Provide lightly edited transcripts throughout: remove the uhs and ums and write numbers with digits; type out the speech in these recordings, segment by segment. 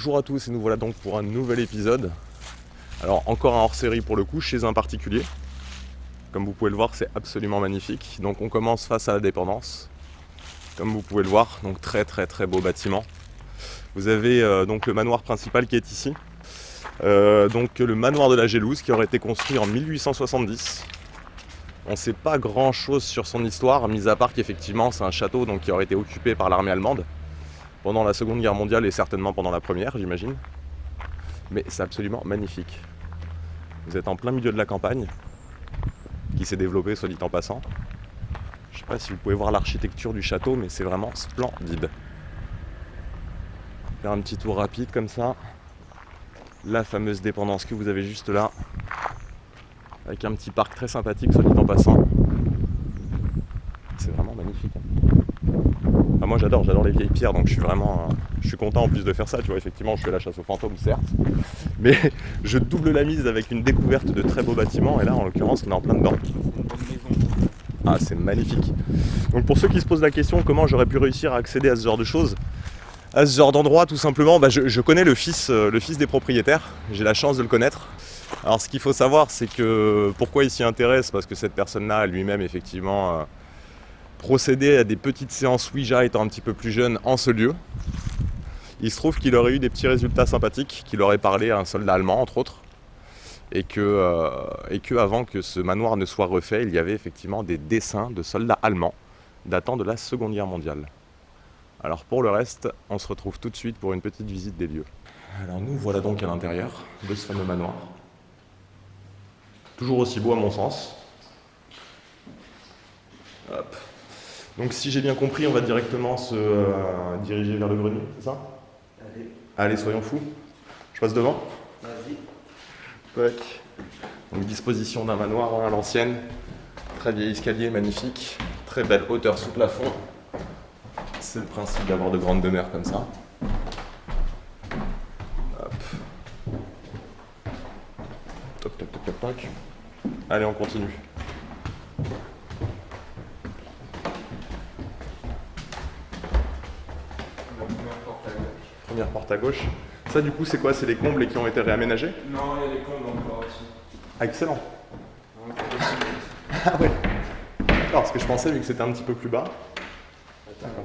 Bonjour à tous et nous voilà donc pour un nouvel épisode. Alors encore un hors-série pour le coup, chez un particulier. Comme vous pouvez le voir, c'est absolument magnifique. Donc on commence face à la Dépendance. Comme vous pouvez le voir, donc très beau bâtiment. Vous avez donc le manoir principal qui est ici. Donc le manoir de la Gélouse qui aurait été construit en 1870. On ne sait pas grand chose sur son histoire, mis à part qu'effectivement c'est un château donc, qui aurait été occupé par l'armée allemande pendant la Seconde Guerre mondiale et certainement pendant la Première, j'imagine. Mais c'est absolument magnifique. Vous êtes en plein milieu de la campagne, qui s'est développée, soit dit en passant. Je ne sais pas si vous pouvez voir l'architecture du château, mais c'est vraiment splendide. Faire un petit tour rapide comme ça. La fameuse Dépendance que vous avez juste là, avec un petit parc très sympathique, soit dit en passant. C'est vraiment magnifique. Enfin, moi j'adore les vieilles pierres, donc je suis content en plus de faire ça, tu vois, effectivement je suis à la chasse aux fantômes certes, mais je double la mise avec une découverte de très beaux bâtiments, et là en l'occurrence on est en plein dedans. Ah, c'est magnifique. Donc pour ceux qui se posent la question comment j'aurais pu réussir à accéder à ce genre de choses, à ce genre d'endroit, tout simplement, je connais le fils des propriétaires, j'ai la chance de le connaître. Alors ce qu'il faut savoir, c'est que pourquoi il s'y intéresse, parce que cette personne-là lui-même effectivement procédait à des petites séances Ouija étant un petit peu plus jeune en ce lieu. Il se trouve qu'il aurait eu des petits résultats sympathiques, qu'il aurait parlé à un soldat allemand entre autres, et que avant que ce manoir ne soit refait, il y avait effectivement des dessins de soldats allemands datant de la Seconde Guerre mondiale. Alors pour le reste, on se retrouve tout de suite pour une petite visite des lieux. Alors nous voilà donc à l'intérieur de ce fameux manoir. Toujours aussi beau à mon sens. Hop. Donc si j'ai bien compris, on va directement se diriger vers le grenier, c'est ça ? Allez, soyons fous. Je passe devant ? Vas-y. Tac. Donc disposition d'un manoir à l'ancienne. Très vieil escalier, magnifique. Très belle hauteur sous plafond. C'est le principe d'avoir de grandes demeures comme ça. Hop. Toc, toc, toc, toc, toc. Allez, on continue. Première porte à gauche. Ça, du coup, c'est quoi ? C'est les combles qui ont été réaménagés ? Non, il y a les combles encore aussi. Ah, excellent. Ah ouais. D'accord, parce que je pensais, vu que c'était un petit peu plus bas. D'accord.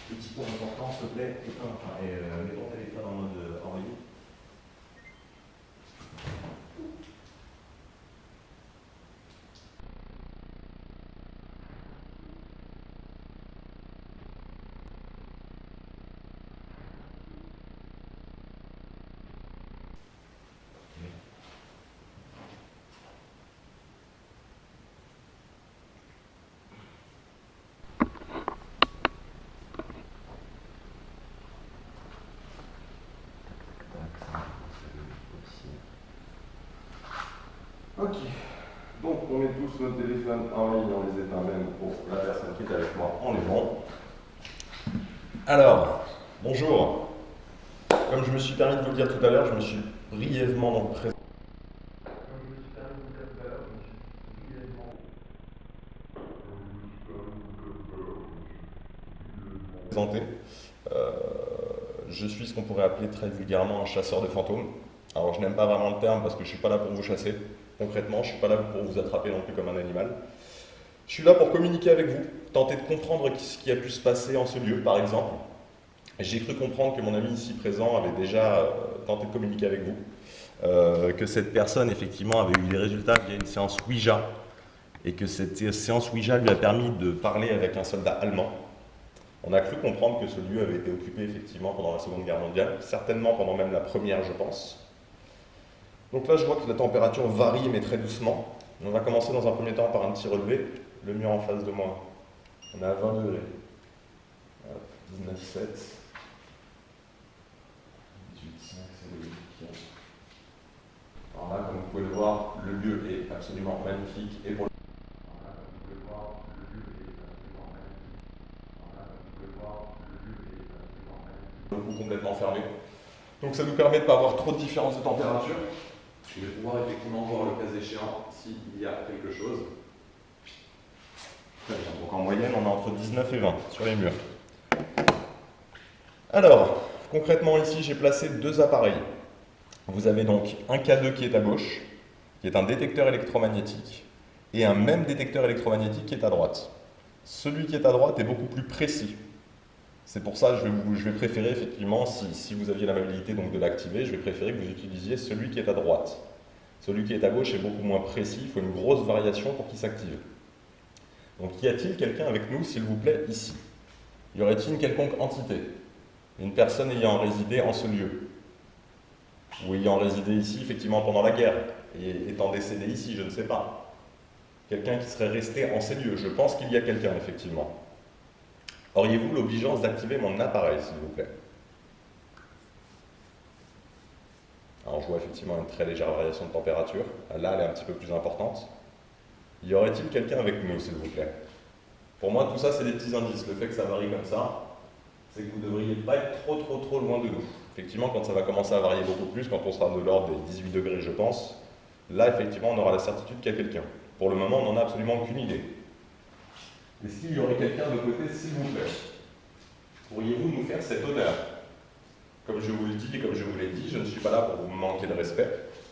Petit point important, s'il te plaît, mets ton téléphone en mode enregistré. Ok, donc on met tous notre téléphone en ligne, on les éteint même pour la personne qui est avec moi, on est bon. Alors, bonjour. Comme je me suis permis de vous le dire tout à l'heure, je me suis brièvement donc présenté. je suis ce qu'on pourrait appeler très vulgairement un chasseur de fantômes. Alors je n'aime pas vraiment le terme parce que je ne suis pas là pour vous chasser. Concrètement, je ne suis pas là pour vous attraper non plus comme un animal. Je suis là pour communiquer avec vous, tenter de comprendre ce qui a pu se passer en ce lieu, par exemple. J'ai cru comprendre que mon ami ici présent avait déjà tenté de communiquer avec vous, que cette personne effectivement avait eu des résultats via une séance Ouija, et que cette séance Ouija lui a permis de parler avec un soldat allemand. On a cru comprendre que ce lieu avait été occupé effectivement pendant la Seconde Guerre mondiale, certainement pendant même la Première, je pense. Donc là, je vois que la température varie, mais très doucement. On va commencer dans un premier temps par un petit relevé. Le mur en face de moi, on est à 20 degrés. 19,7. 18,5, c'est le lieu. Alors là, comme vous pouvez le voir, le lieu est absolument magnifique. Et pour le... Alors là, comme vous pouvez le voir, le lieu est absolument magnifique. Alors là, comme vous pouvez le voir, le lieu est absolument magnifique. Le coup complètement fermé. Donc ça nous permet de ne pas avoir trop de différence de température. Je vais pouvoir effectivement voir le cas échéant s'il y a quelque chose. Très bien. Donc en moyenne, on est entre 19 et 20 sur les murs. Alors, concrètement ici, j'ai placé deux appareils. Vous avez donc un K2 qui est à gauche, qui est un détecteur électromagnétique, et un même détecteur électromagnétique qui est à droite. Celui qui est à droite est beaucoup plus précis. C'est pour ça que je vais préférer effectivement, si vous aviez l'amabilité donc de l'activer, je vais préférer que vous utilisiez celui qui est à droite. Celui qui est à gauche est beaucoup moins précis, il faut une grosse variation pour qu'il s'active. Donc y a-t-il quelqu'un avec nous, s'il vous plaît, ici? Y aurait-il une quelconque entité? Une personne ayant résidé en ce lieu? Ou ayant résidé ici, effectivement, pendant la guerre, et étant décédé ici, je ne sais pas. Quelqu'un qui serait resté en ces lieux. Je pense qu'il y a quelqu'un, effectivement. Auriez-vous l'obligeance d'activer mon appareil, s'il vous plaît? Alors, je vois effectivement une très légère variation de température. Là, elle est un petit peu plus importante. Y aurait-il quelqu'un avec nous, s'il vous plaît? Pour moi, tout ça, c'est des petits indices. Le fait que ça varie comme ça, c'est que vous ne devriez pas être trop loin de nous. Effectivement, quand ça va commencer à varier beaucoup plus, quand on sera de l'ordre des 18 degrés, je pense, là, effectivement, on aura la certitude qu'il y a quelqu'un. Pour le moment, on n'en a absolument aucune idée. Est-ce qu'il y aurait quelqu'un de côté, s'il vous plaît? Pourriez-vous nous faire cet honneur? Comme je vous le dis et comme je vous l'ai dit, je ne suis pas là pour vous manquer de respect.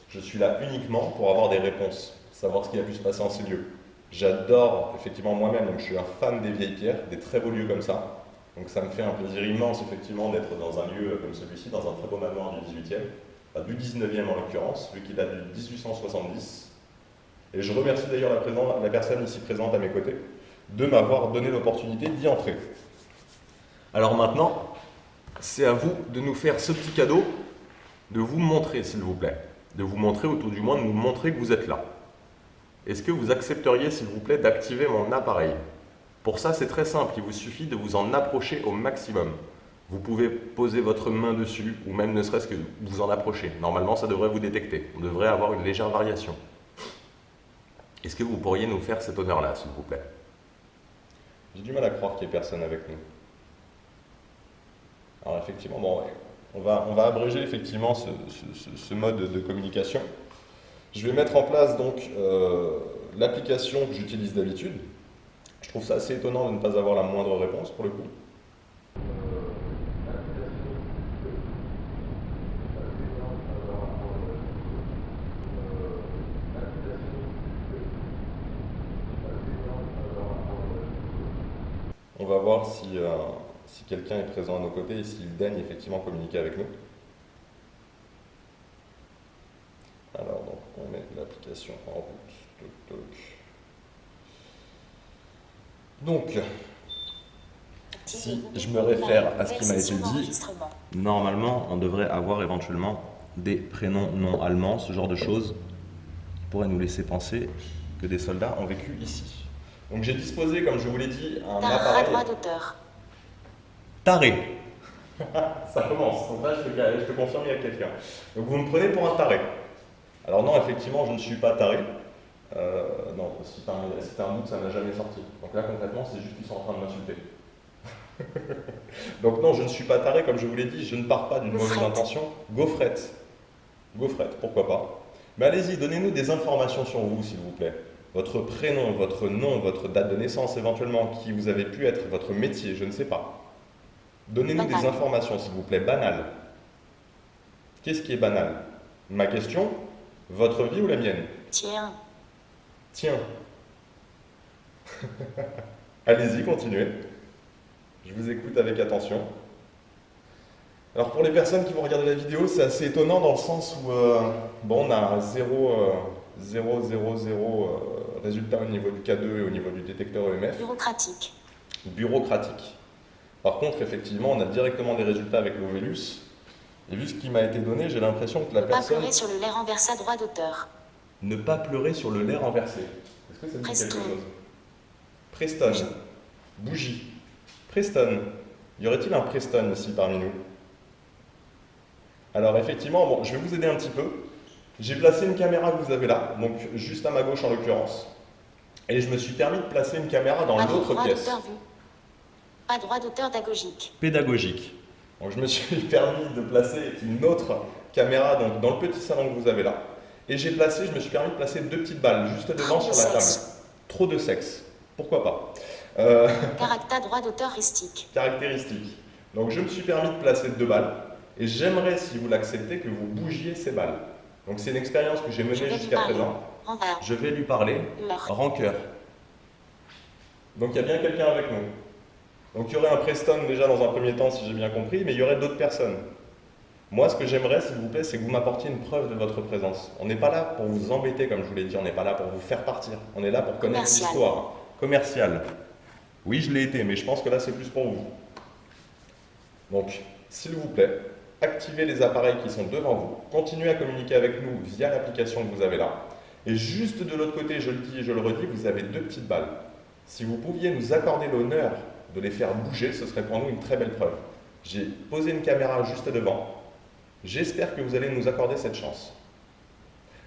Je suis là uniquement pour avoir des réponses, savoir ce qui a pu se passer en ces lieux. J'adore, effectivement, moi-même, donc je suis un fan des vieilles pierres, des très beaux lieux comme ça. Donc ça me fait un plaisir immense, effectivement, d'être dans un lieu comme celui-ci, dans un très beau manoir du 18e, du 19e en l'occurrence, celui qui date de 1870. Et je remercie d'ailleurs la personne ici présente à mes côtés de m'avoir donné l'opportunité d'y entrer. Alors maintenant, c'est à vous de nous faire ce petit cadeau, de vous montrer, s'il vous plaît. De vous montrer, ou tout du moins de nous montrer que vous êtes là. Est-ce que vous accepteriez, s'il vous plaît, d'activer mon appareil? Pour ça, c'est très simple, il vous suffit de vous en approcher au maximum. Vous pouvez poser votre main dessus, ou même ne serait-ce que vous en approcher. Normalement, ça devrait vous détecter. On devrait avoir une légère variation. Est-ce que vous pourriez nous faire cet honneur-là, s'il vous plaît? J'ai du mal à croire qu'il n'y ait personne avec nous. Alors effectivement, bon, on va abréger effectivement ce mode de communication. Je vais mettre en place donc l'application que j'utilise d'habitude. Je trouve ça assez étonnant de ne pas avoir la moindre réponse pour le coup. On va voir si quelqu'un est présent à nos côtés et s'il daigne effectivement communiquer avec nous. Alors, donc, on met l'application en route. Toc, toc. Donc, si je me réfère à ce qui m'a été dit, normalement, on devrait avoir éventuellement des prénoms non allemands, ce genre de choses qui pourraient nous laisser penser que des soldats ont vécu ici. Donc j'ai disposé, comme je vous l'ai dit, un appareil... Taré. Ça commence. Donc là, je te confirme, il y a quelqu'un. Donc vous me prenez pour un taré. Alors non, effectivement, je ne suis pas taré. Non, si t'as un doute, ça n'a jamais sorti. Donc là, concrètement, c'est juste qu'ils sont en train de m'insulter. Donc non, je ne suis pas taré, comme je vous l'ai dit, je ne pars pas d'une mauvaise intention. Gaufrette. Gaufrette, pourquoi pas. Mais allez-y, donnez-nous des informations sur vous, s'il vous plaît. Votre prénom, votre nom, votre date de naissance éventuellement, qui vous avez pu être, votre métier, je ne sais pas. Donnez-nous des Banal. informations, s'il vous plaît. Banal. Qu'est-ce qui est banal? Ma question, votre vie ou la mienne? Tiens. Tiens. Allez-y, continuez. Je vous écoute avec attention. Alors pour les personnes qui vont regarder la vidéo, c'est assez étonnant dans le sens où bon, on a 0,000 résultat au niveau du K2 et au niveau du détecteur EMF. Bureaucratique. Bureaucratique. Par contre, effectivement, on a directement des résultats avec l'Ovellus. Et vu ce qui m'a été donné, j'ai l'impression que la Ne pas personne... pleurer sur le lait renversé à droit d'auteur. Ne pas pleurer sur le lait renversé. Est-ce que ça me dit quelque Preston. chose? Preston. Bougie. Preston. Y aurait-il un Preston ici parmi nous? Alors effectivement, bon, je vais vous aider un petit peu. J'ai placé une caméra que vous avez là, donc juste à ma gauche en l'occurrence. Et je me suis permis de placer une caméra dans Pas de l'autre droit pièce. d'auteur vu. Pas droit d'auteur dagogique. Pédagogique. Donc je me suis permis de placer une autre caméra donc, dans le petit salon que vous avez là. Et je me suis permis de placer deux petites balles juste devant Trop de sur la table. sexe. Trop de sexe. Pourquoi pas? Caractère droit d'auteur ristique. Caractéristiques. Donc je me suis permis de placer deux balles. Et j'aimerais, si vous l'acceptez, que vous bougiez ces balles. Donc c'est une expérience que j'ai Je menée vais lui jusqu'à parler. présent. Renvers. Je vais lui parler. Heure. Rancœur. Donc il y a bien quelqu'un avec nous. Donc il y aurait un Preston déjà dans un premier temps, si j'ai bien compris, mais il y aurait d'autres personnes. Moi, ce que j'aimerais, s'il vous plaît, c'est que vous m'apportiez une preuve de votre présence. On n'est pas là pour vous embêter, comme je vous l'ai dit, on n'est pas là pour vous faire partir. On est là pour connaître Commercial. l'histoire. Commercial. Oui, je l'ai été, mais je pense que là, c'est plus pour vous. Donc, s'il vous plaît, activez les appareils qui sont devant vous. Continuez à communiquer avec nous via l'application que vous avez là. Et juste de l'autre côté, je le dis et je le redis, vous avez deux petites balles. Si vous pouviez nous accorder l'honneur de les faire bouger, ce serait pour nous une très belle preuve. J'ai posé une caméra juste devant. J'espère que vous allez nous accorder cette chance.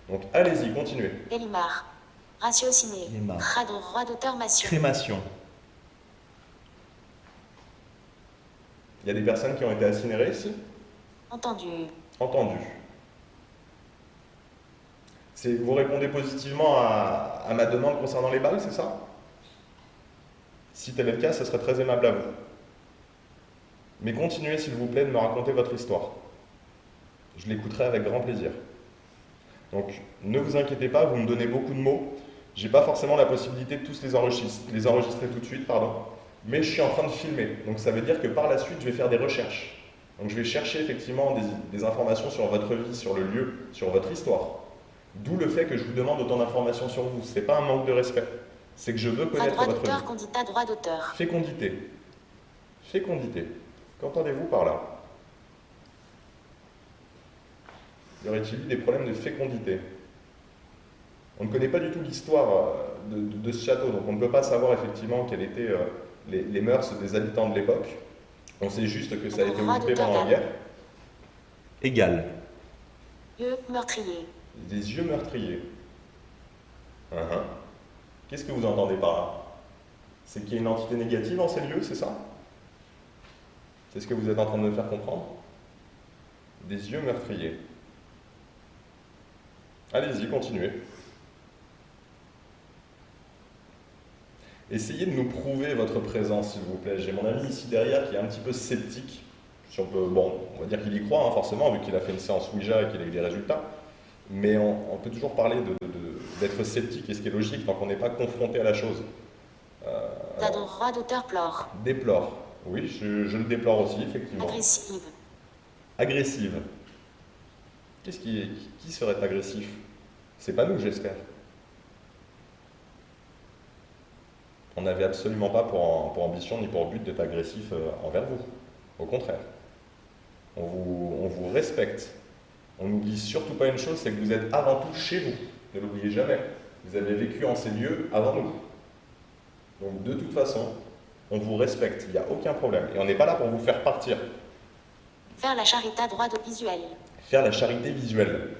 Donc allez-y, continuez. Gallimard. Ratiociné. Gallimard. Droit d'auteur mation. Crémation. Il y a des personnes qui ont été incinérées ici? Entendu. Entendu. Vous répondez positivement à ma demande concernant les balles, c'est ça? Si tel est le cas, ce serait très aimable à vous. Mais continuez, s'il vous plaît, de me raconter votre histoire. Je l'écouterai avec grand plaisir. Donc, ne vous inquiétez pas, vous me donnez beaucoup de mots. Je n'ai pas forcément la possibilité de tous les enregistrer tout de suite, pardon. Mais je suis en train de filmer. Donc, ça veut dire que par la suite, je vais faire des recherches. Donc, je vais chercher effectivement des informations sur votre vie, sur le lieu, sur votre histoire. D'où le fait que je vous demande autant d'informations sur vous. Ce n'est pas un manque de respect. C'est que je veux Pas connaître droit votre d'auteur, vie. condita droit d'auteur. Fécondité. Fécondité. Qu'entendez-vous par là? Y aurait-il eu des problèmes de fécondité? On ne connaît pas du tout l'histoire de ce château, donc on ne peut pas savoir effectivement quelles étaient les mœurs des habitants de l'époque. On sait juste que ça a été Droit occupé d'auteur pendant la égal. guerre. Égal. Yeux meurtrier. Des yeux meurtriers. Uhum. Qu'est-ce que vous entendez par là? C'est qu'il y a une entité négative dans ces lieux, c'est ça? C'est ce que vous êtes en train de me faire comprendre? Des yeux meurtriers. Allez-y, continuez. Essayez de nous prouver votre présence, s'il vous plaît. J'ai mon ami ici derrière qui est un petit peu sceptique. Bon, on va dire qu'il y croit, hein, forcément, vu qu'il a fait une séance Ouija et qu'il a eu des résultats. Mais on peut toujours parler d'être sceptique, et ce qui est logique tant qu'on n'est pas confronté à la chose. T'as droit d'auteur plore. Déplore. Oui, je le déplore aussi, effectivement. Agressive. Agressive. Qui serait agressif? C'est pas nous, j'espère. On n'avait absolument pas pour ambition ni pour but d'être agressif envers vous. Au contraire. On vous respecte. On n'oublie surtout pas une chose, c'est que vous êtes avant tout chez vous. Ne l'oubliez jamais. Vous avez vécu en ces lieux avant nous. Donc de toute façon, on vous respecte, il n'y a aucun problème. Et on n'est pas là pour vous faire partir. Faire la charité droit de visuel. Faire la charité visuelle.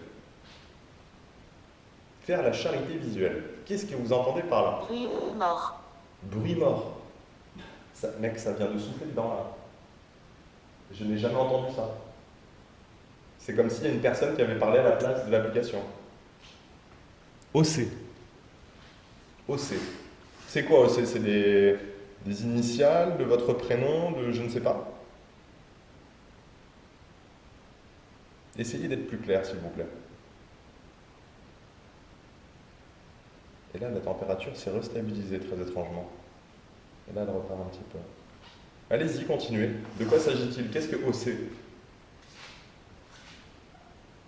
Faire la charité visuelle. Qu'est-ce que vous entendez par là? Bruit mort. Bruit mort. Mec, ça vient de souffler dedans là. Je n'ai jamais entendu ça. C'est comme s'il y a une personne qui avait parlé à la place de l'application. OC. OC. C'est quoi OC? C'est des initiales de votre prénom, de je ne sais pas? Essayez d'être plus clair, s'il vous plaît. Et là, la température s'est restabilisée très étrangement. Et là, elle repart un petit peu. Allez-y, continuez. De quoi s'agit-il? Qu'est-ce que OC?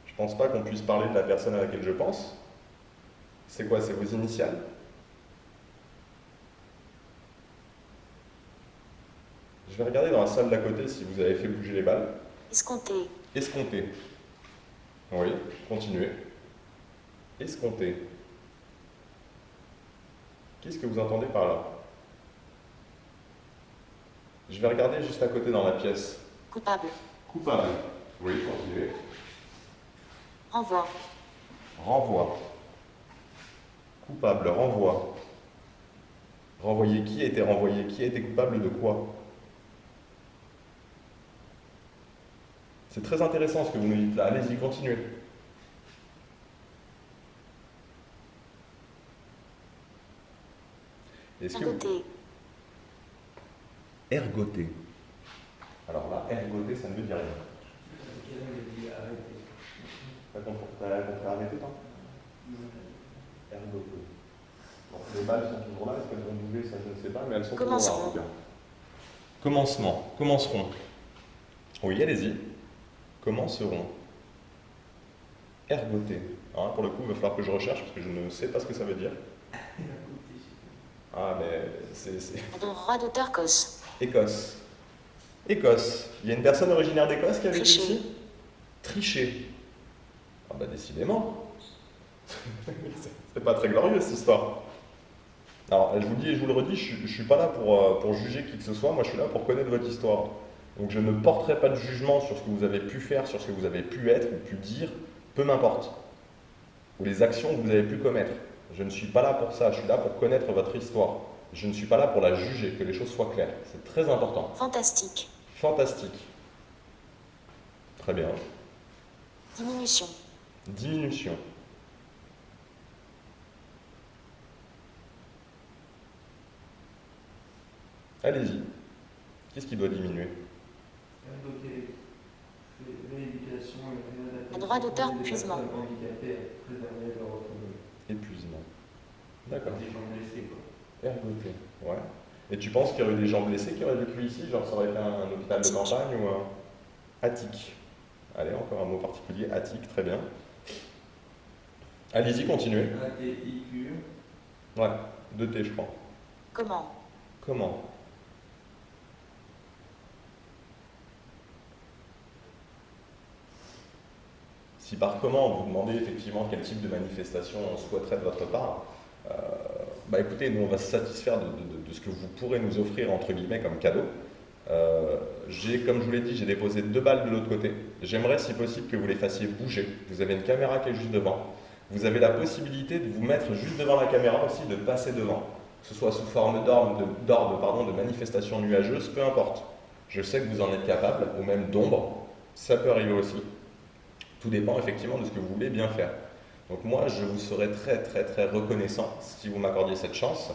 Je pense pas qu'on puisse parler de la personne à laquelle je pense. C'est quoi? C'est vos initiales? Je vais regarder dans la salle d'à côté si vous avez fait bouger les balles. Escompté. Escompté. Oui, continuez. Escompté. Qu'est-ce que vous entendez par là? Je vais regarder juste à côté dans la pièce. Coupable. Coupable. Oui, continuez. Renvoi. Renvoi. Coupable, renvoi. Renvoyer, qui a été renvoyé? Qui a été coupable de quoi? C'est très intéressant ce que vous nous dites là. Allez-y, continuez. Est-ce que vous... Ergoté. Ergoté. Alors là, ergoté, ça ne me dit rien. T'as compris arrêter, toi? Ergoté. Bon, les balles sont toujours là, est-ce qu'elles vont bouger? Ça, je ne sais pas, mais elles sont toujours là en tout cas. Commencement. Commenceront. Oui, allez-y. Commenceront. Ergoté. Hein, pour le coup, il va falloir que je recherche parce que je ne sais pas ce que ça veut dire. Ah, mais c'est... Droit d'auteur cause. Écosse. Écosse. Il y a une personne originaire d'Écosse qui a vécu Tricher. ici? Tricher. Ah bah décidément. C'est pas très glorieux cette histoire. Alors, je vous le dis et je vous le redis, je ne suis pas là pour juger qui que ce soit, moi je suis là pour connaître votre histoire. Donc je ne porterai pas de jugement sur ce que vous avez pu faire, sur ce que vous avez pu être ou pu dire, peu m'importe. Ou les actions que vous avez pu commettre. Je ne suis pas là pour ça, je suis là pour connaître votre histoire. Je ne suis pas là pour la juger, que les choses soient claires. C'est très important. Fantastique. Fantastique. Très bien. Diminution. Diminution. Allez-y. Qu'est-ce qui doit diminuer? Un droit d'auteur épuisement. Épuisement. D'accord. Ergoté. Ouais. Et tu penses qu'il y aurait eu des gens blessés qui auraient vécu ici? Genre ça aurait été un hôpital de campagne ou un... Attique. Allez, encore un mot particulier. Attique, très bien. Allez-y, continuez. A-T-I-Q. Ouais, 2T je crois. Comment? Comment? Si par comment vous demandez effectivement quel type de manifestation on souhaiterait de votre part, bah écoutez, nous on va se satisfaire de ce que vous pourrez nous offrir entre guillemets comme cadeau. Comme je vous l'ai dit, j'ai déposé 2 balles de l'autre côté. J'aimerais si possible que vous les fassiez bouger. Vous avez une caméra qui est juste devant. Vous avez la possibilité de vous mettre juste devant la caméra aussi, de passer devant. Que ce soit sous forme d'orbe, de manifestation nuageuse, peu importe. Je sais que vous en êtes capable, ou même d'ombre, ça peut arriver aussi. Tout dépend effectivement de ce que vous voulez bien faire. Donc moi, je vous serais très très très reconnaissant si vous m'accordiez cette chance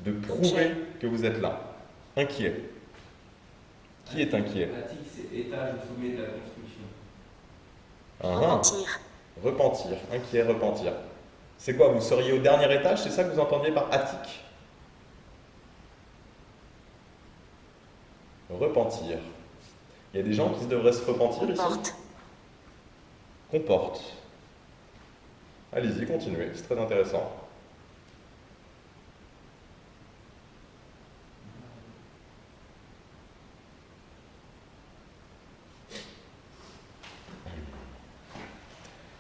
de prouver que vous êtes là. Inquiet. Qui est inquiet? Attique, c'est étage au sommet de la construction. Repentir. Repentir. Inquiet, repentir. C'est quoi? Vous seriez au dernier étage? C'est ça que vous entendiez par attique? Repentir. Il y a des gens qui devraient se repentir ici? Comporte. Comporte. Allez-y, continuez, c'est très intéressant.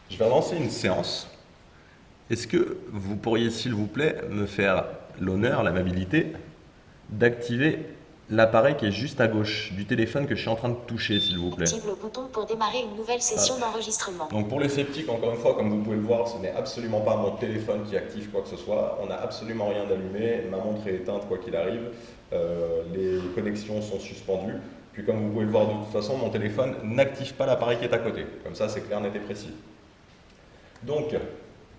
Je vais lancer une séance. Est-ce que vous pourriez, s'il vous plaît, me faire l'honneur, l'amabilité, d'activer l'appareil qui est juste à gauche du téléphone que je suis en train de toucher, s'il vous plaît. Active le bouton pour démarrer une nouvelle session d'enregistrement. Donc pour les sceptiques, encore une fois, comme vous pouvez le voir, ce n'est absolument pas mon téléphone qui active quoi que ce soit. On n'a absolument rien d'allumé, ma montre est éteinte quoi qu'il arrive, les connexions sont suspendues. Puis comme vous pouvez le voir de toute façon, mon téléphone n'active pas l'appareil qui est à côté. Comme ça, c'est clair, net et précis. Donc,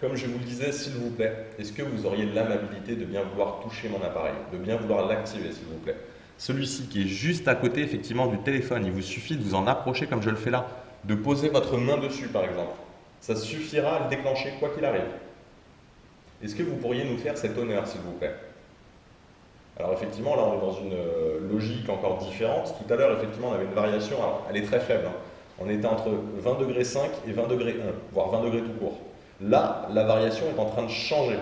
comme je vous le disais, s'il vous plaît, est-ce que vous auriez l'amabilité de bien vouloir toucher mon appareil, de bien vouloir l'activer, s'il vous plaît? Celui-ci qui est juste à côté effectivement du téléphone, il vous suffit de vous en approcher comme je le fais là. de poser votre main dessus par exemple. Ça suffira à le déclencher quoi qu'il arrive. Est-ce que vous pourriez nous faire cet honneur s'il vous plaît? Alors effectivement, là on est dans une logique encore différente. Tout à l'heure, effectivement, on avait une variation, alors, elle est très faible. Hein. On était entre 20 degrés 5 et 20 degrés 1, voire 20 degrés tout court. Là, la variation est en train de changer,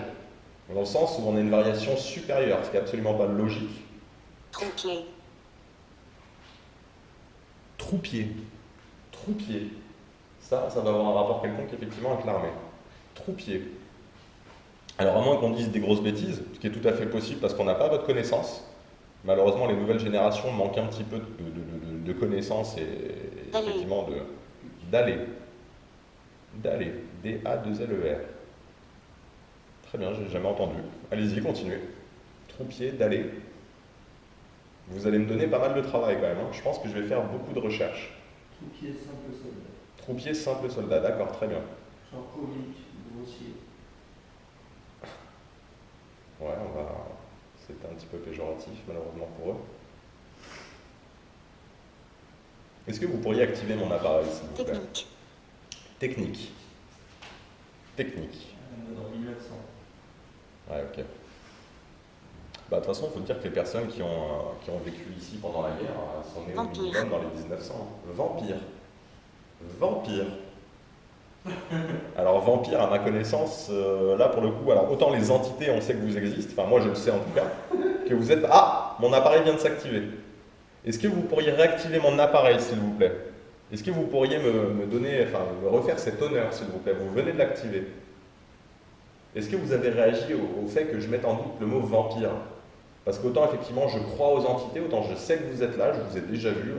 dans le sens où on a une variation supérieure, ce qui n'est absolument pas logique. Troupier. Troupier. Troupier. Ça va avoir un rapport quelconque effectivement avec l'armée. Troupier. Alors à moins qu'on dise des grosses bêtises, ce qui est tout à fait possible parce qu'on n'a pas votre connaissance. Malheureusement, les nouvelles générations manquent un petit peu de connaissances et effectivement d'aller. D'aller. D-A-2-L-E-R. Très bien, j'ai jamais entendu. Allez-y, continuez. Troupier, d'aller. Vous allez me donner pas mal de travail quand même. Hein. Je pense que je vais faire beaucoup de recherches. Troupier simple soldat. Troupier, simple soldat. D'accord, très bien. Genre comique, grossier. Ouais, c'est un petit peu péjoratif, malheureusement pour eux. Est-ce que vous pourriez activer mon appareil, s'il vous plaît? Technique. Technique. Technique. Dans 1900. Ouais, ok. Bah, de toute façon, il faut dire que les personnes qui ont vécu ici pendant la guerre sont nées au Vampire. minimum dans les 1900. Vampire. Vampire. Alors, vampire, à ma connaissance, là pour le coup, alors autant les entités, on sait que vous existez, enfin moi je le sais en tout cas, que vous êtes. Ah, mon appareil vient de s'activer. Est-ce que vous pourriez réactiver mon appareil, s'il vous plaît? Est-ce que vous pourriez me donner, enfin, me refaire cet honneur, s'il vous plaît? Vous venez de l'activer. Est-ce que vous avez réagi au fait que je mette en doute le mot vampire? Parce qu'autant effectivement je crois aux entités, autant je sais que vous êtes là, je vous ai déjà vu,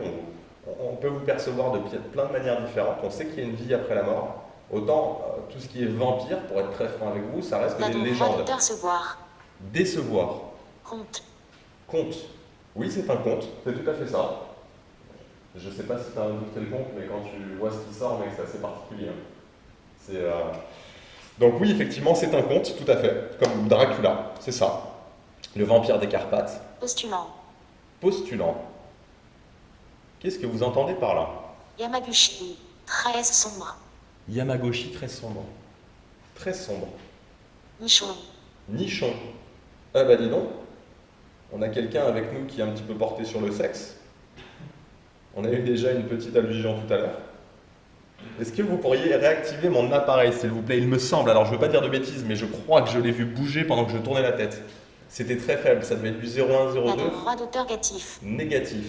on peut vous percevoir de plein de manières différentes, on sait qu'il y a une vie après la mort. Autant tout ce qui est vampire, pour être très franc avec vous, ça reste des légendes. Percevoir. Décevoir. Conte. Conte. Oui, c'est un conte, c'est tout à fait ça. Je ne sais pas si tu as un doute quelconque, mais quand tu vois ce qui sort, mec, c'est assez particulier. Donc oui, effectivement, c'est un conte, tout à fait, comme Dracula, c'est ça. Le vampire des Carpates. Postulant. Postulant. Qu'est-ce que vous entendez par là? Yamaguchi. Très sombre. Yamagoshi, très sombre. Très sombre. Nichon. Nichon. Ah bah dis donc, on a quelqu'un avec nous qui est un petit peu porté sur le sexe. On a eu déjà une petite allusion tout à l'heure. Est-ce que vous pourriez réactiver mon appareil, s'il vous plaît? Il me semble, alors je ne veux pas dire de bêtises, mais je crois que je l'ai vu bouger pendant que je tournais la tête. C'était très faible, ça devait être du 0102. Droit d'auteur négatif. Négatif.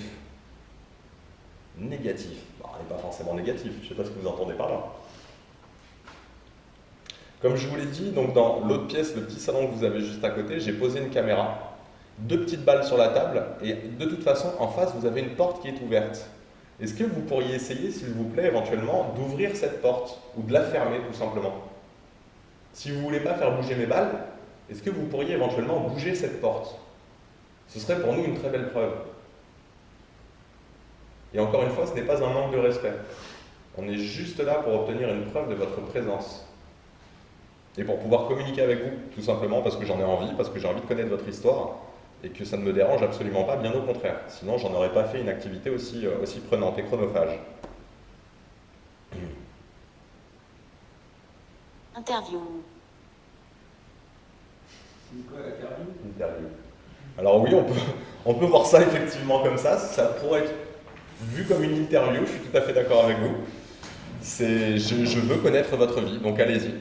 Négatif. Bon, il n'est pas forcément négatif, je ne sais pas ce que vous entendez par là. Comme je vous l'ai dit, donc dans l'autre pièce, le petit salon que vous avez juste à côté, j'ai posé une caméra, 2 petites balles sur la table, et de toute façon, en face, vous avez une porte qui est ouverte. Est-ce que vous pourriez essayer, s'il vous plaît, éventuellement, d'ouvrir cette porte, ou de la fermer, tout simplement? Si vous ne voulez pas faire bouger mes balles, est-ce que vous pourriez éventuellement bouger cette porte? Ce serait pour nous une très belle preuve. Et encore une fois, ce n'est pas un manque de respect. On est juste là pour obtenir une preuve de votre présence. Et pour pouvoir communiquer avec vous, tout simplement parce que j'en ai envie, parce que j'ai envie de connaître votre histoire, et que ça ne me dérange absolument pas, bien au contraire. Sinon, j'en aurais pas fait une activité aussi prenante et chronophage. Interview. C'est quoi l'interview? Interview. Alors oui, on peut voir ça effectivement comme ça pourrait être vu comme une interview, je suis tout à fait d'accord avec vous. Je veux connaître votre vie, donc allez-y.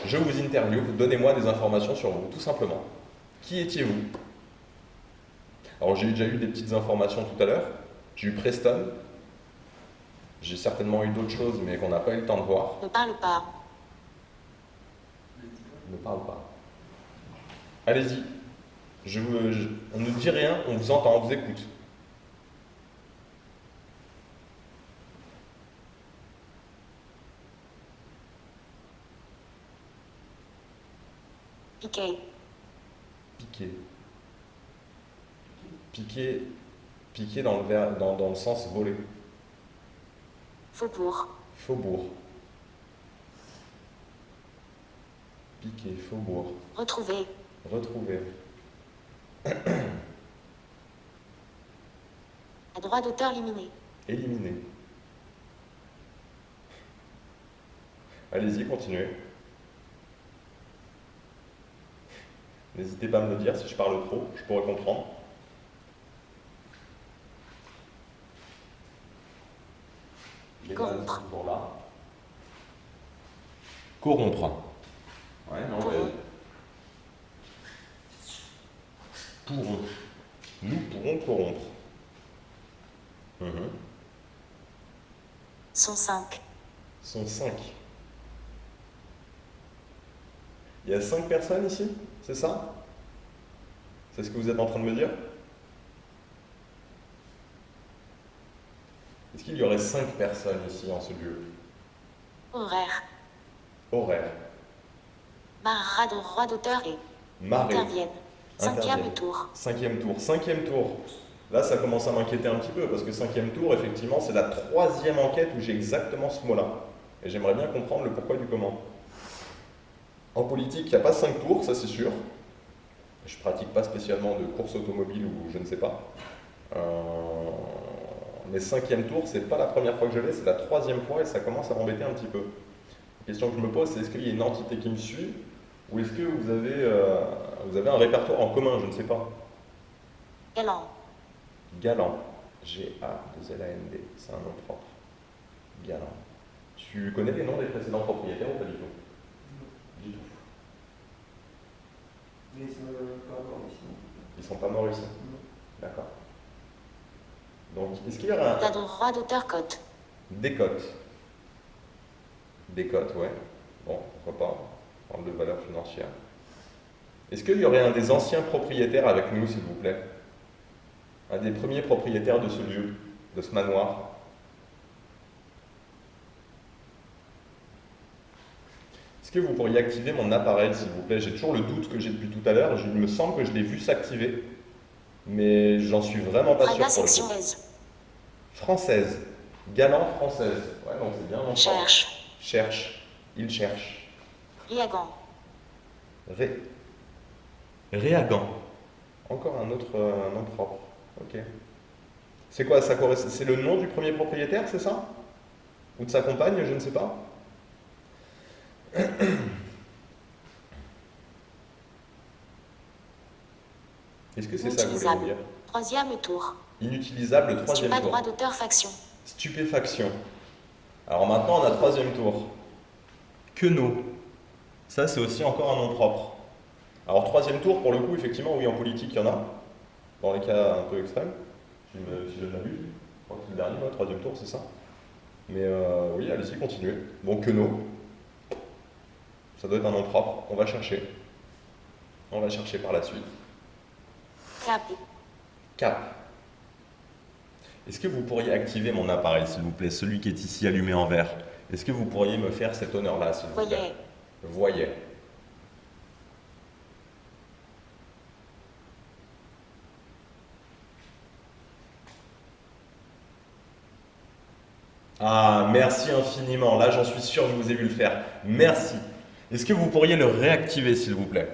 Je vous interview, donnez-moi des informations sur vous, tout simplement. Qui étiez-vous? Alors j'ai déjà eu des petites informations tout à l'heure. J'ai eu Preston. J'ai certainement eu d'autres choses, mais qu'on n'a pas eu le temps de voir. Ne parle pas. Ne parle pas. Allez-y. On ne dit rien, on vous entend, on vous écoute. Piqué. Piqué. Piqué dans le sens volé. Faubourg. Faubourg. Piqué, faubourg. Retrouver. Retrouver. À droit d'auteur limité. Éliminé. Allez-y, continuez. N'hésitez pas à me le dire si je parle trop, je pourrais comprendre. Les bases sont toujours là. Corrompre. Ouais, non, Pourront. pourrons. Nous pourrons corrompre. Sont 5. Sont 5. Il y a 5 personnes ici, c'est ça? C'est ce que vous êtes en train de me dire? Est-ce qu'il y aurait 5 personnes ici en ce lieu? Horaire. Horaire. Marat de roi d'auteur et Marée. interviennent. 5e Interviennent. tour. 5e tour. 5e tour. Là, ça commence à m'inquiéter un petit peu, parce que 5e tour, effectivement, c'est la 3e enquête où j'ai exactement ce mot-là. Et j'aimerais bien comprendre le pourquoi du comment. En politique, il n'y a pas 5 tours, ça c'est sûr. Je ne pratique pas spécialement de course automobile ou je ne sais pas. Mais 5e tour, c'est pas la première fois que je l'ai, c'est la 3e fois et ça commence à m'embêter un petit peu. La question que je me pose, c'est est-ce qu'il y a une entité qui me suit ou est-ce que vous avez un répertoire en commun, je ne sais pas. Galant. Galant. G-A-2-L-A-N-D, c'est un nom propre. Galant. Tu connais les noms des précédents propriétaires ou pas du tout? Du tout. Mais ça pas encore ici. Ils sont pas morts ici? Non. D'accord. Donc, est-ce qu'il y aura T'as de roi d'auteur cote. des cotes? Des cotes, ouais. Bon, pourquoi pas. On parle de valeur financière. Est-ce qu'il y aurait un des anciens propriétaires avec nous, s'il vous plaît? Un des premiers propriétaires de ce lieu, de ce manoir? Est-ce que vous pourriez activer mon appareil, s'il vous plaît? J'ai toujours le doute que j'ai depuis tout à l'heure. Il me semble que je l'ai vu s'activer. Mais j'en suis vraiment pas sûr Praga pour le section coup. aise. Française. Galant française. Ouais, donc c'est bien. Non, Cherche. Cherche. Il cherche. Riagan. Réagan. Encore un autre nom propre. Ok. C'est quoi ça C'est le nom du premier propriétaire, c'est ça? Ou de sa compagne, je ne sais pas. Est-ce que c'est ça que vous voulez me dire? 3e tour. Inutilisable, troisième Pas tour. droit d'auteur faction. Stupéfaction. Alors maintenant, on a troisième tour. Queneau. Ça, c'est aussi encore un nom propre. Alors, troisième tour, pour le coup, effectivement, oui, en politique, il y en a. Dans les cas un peu extrêmes, si je ne m'abuse. Je crois que c'est le dernier, troisième tour, c'est ça. Mais oui, allez-y, continuez. Bon, Queneau. Ça doit être un nom propre. On va chercher. On va chercher par la suite. Cap. Cap. Est-ce que vous pourriez activer mon appareil, s'il vous plaît, celui qui est ici allumé en vert? Est-ce que vous pourriez me faire cet honneur-là, s'il vous plaît? Voyez. Voyez. Ah, merci infiniment. Là, j'en suis sûr, je vous ai vu le faire. Merci. Est-ce que vous pourriez le réactiver, s'il vous plaît?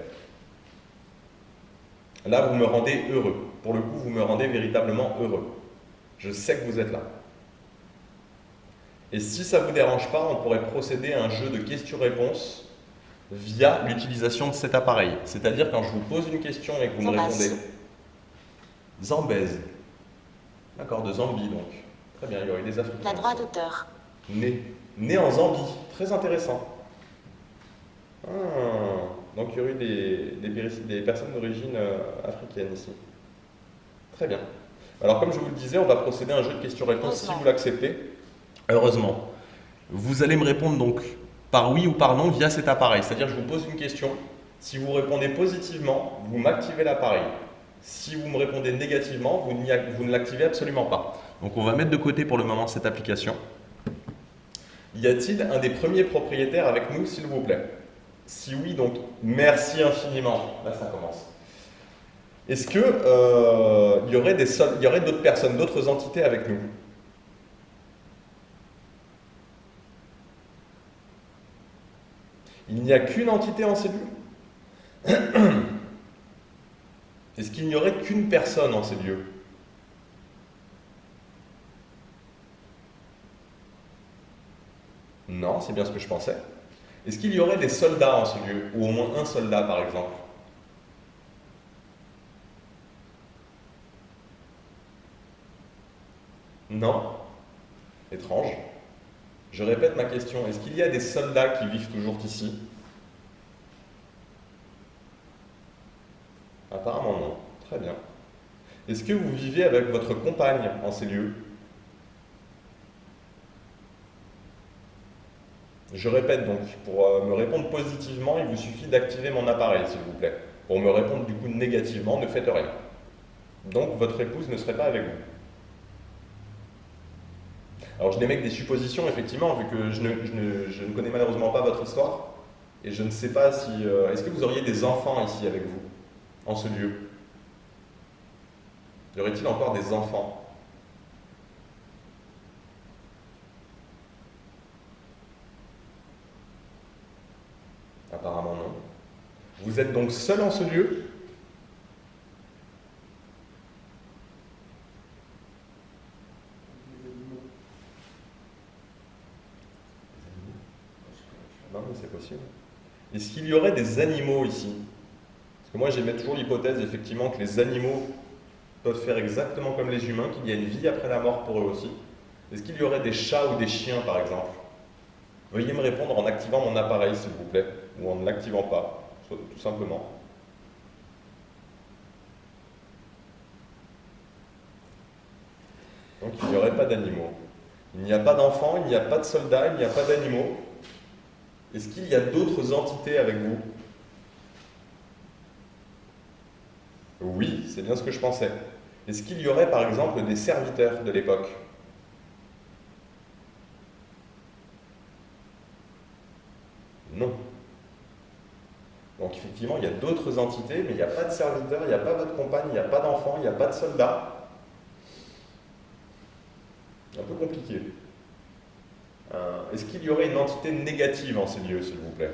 Là, vous me rendez heureux. Pour le coup, vous me rendez véritablement heureux. Je sais que vous êtes là. Et si ça ne vous dérange pas, on pourrait procéder à un jeu de questions-réponses via l'utilisation de cet appareil. C'est-à-dire quand je vous pose une question et que vous me répondez. Zambèze. D'accord, de Zambie donc. Très bien, il y aurait des Africains. La droit d'auteur. Né en Zambie. Très intéressant. Ah, donc il y aurait des personnes d'origine africaine ici. Très bien. Alors comme je vous le disais, on va procéder à un jeu de questions-réponses si vous l'acceptez. Heureusement. Vous allez me répondre donc par oui ou par non via cet appareil. C'est-à-dire je vous pose une question. Si vous répondez positivement, vous m'activez l'appareil. Si vous me répondez négativement, vous ne l'activez absolument pas. Donc on va mettre de côté pour le moment cette application. Y a-t-il un des premiers propriétaires avec nous, s'il vous plaît? Si oui, donc merci infiniment. Là, ça commence. Est-ce que y aurait d'autres personnes, d'autres entités avec nous? Il n'y a qu'une entité en ces lieux? Est-ce qu'il n'y aurait qu'une personne en ces lieux? Non, c'est bien ce que je pensais. Est-ce qu'il y aurait des soldats en ce lieu, ou au moins un soldat par exemple? Non? Étrange. Je répète ma question. Est-ce qu'il y a des soldats qui vivent toujours ici? Apparemment non. Très bien. Est-ce que vous vivez avec votre compagne en ces lieux? Je répète donc, pour me répondre positivement, il vous suffit d'activer mon appareil, s'il vous plaît. Pour me répondre du coup négativement, ne faites rien. Donc votre épouse ne serait pas avec vous. Alors je n'émets que des suppositions, effectivement, vu que je ne connais malheureusement pas votre histoire, et je ne sais pas si... est-ce que vous auriez des enfants ici avec vous, en ce lieu? Y aurait-il encore des enfants? Apparemment non. Vous êtes donc seul en ce lieu? Non, mais c'est possible. Est-ce qu'il y aurait des animaux ici? Parce que moi, j'émets toujours l'hypothèse, effectivement, que les animaux peuvent faire exactement comme les humains, qu'il y a une vie après la mort pour eux aussi. Est-ce qu'il y aurait des chats ou des chiens, par exemple? Veuillez me répondre en activant mon appareil, s'il vous plaît, ou en ne l'activant pas, tout simplement. Donc, il n'y aurait pas d'animaux. Il n'y a pas d'enfants, il n'y a pas de soldats, il n'y a pas d'animaux. Est-ce qu'il y a d'autres entités avec vous? Oui, c'est bien ce que je pensais. Est-ce qu'il y aurait par exemple des serviteurs de l'époque? Non. Donc effectivement, il y a d'autres entités, mais il n'y a pas de serviteurs, il n'y a pas votre compagne, il n'y a pas d'enfants, il n'y a pas de soldats. Un peu compliqué. Est-ce qu'il y aurait une entité négative en ces lieux, s'il vous plaît?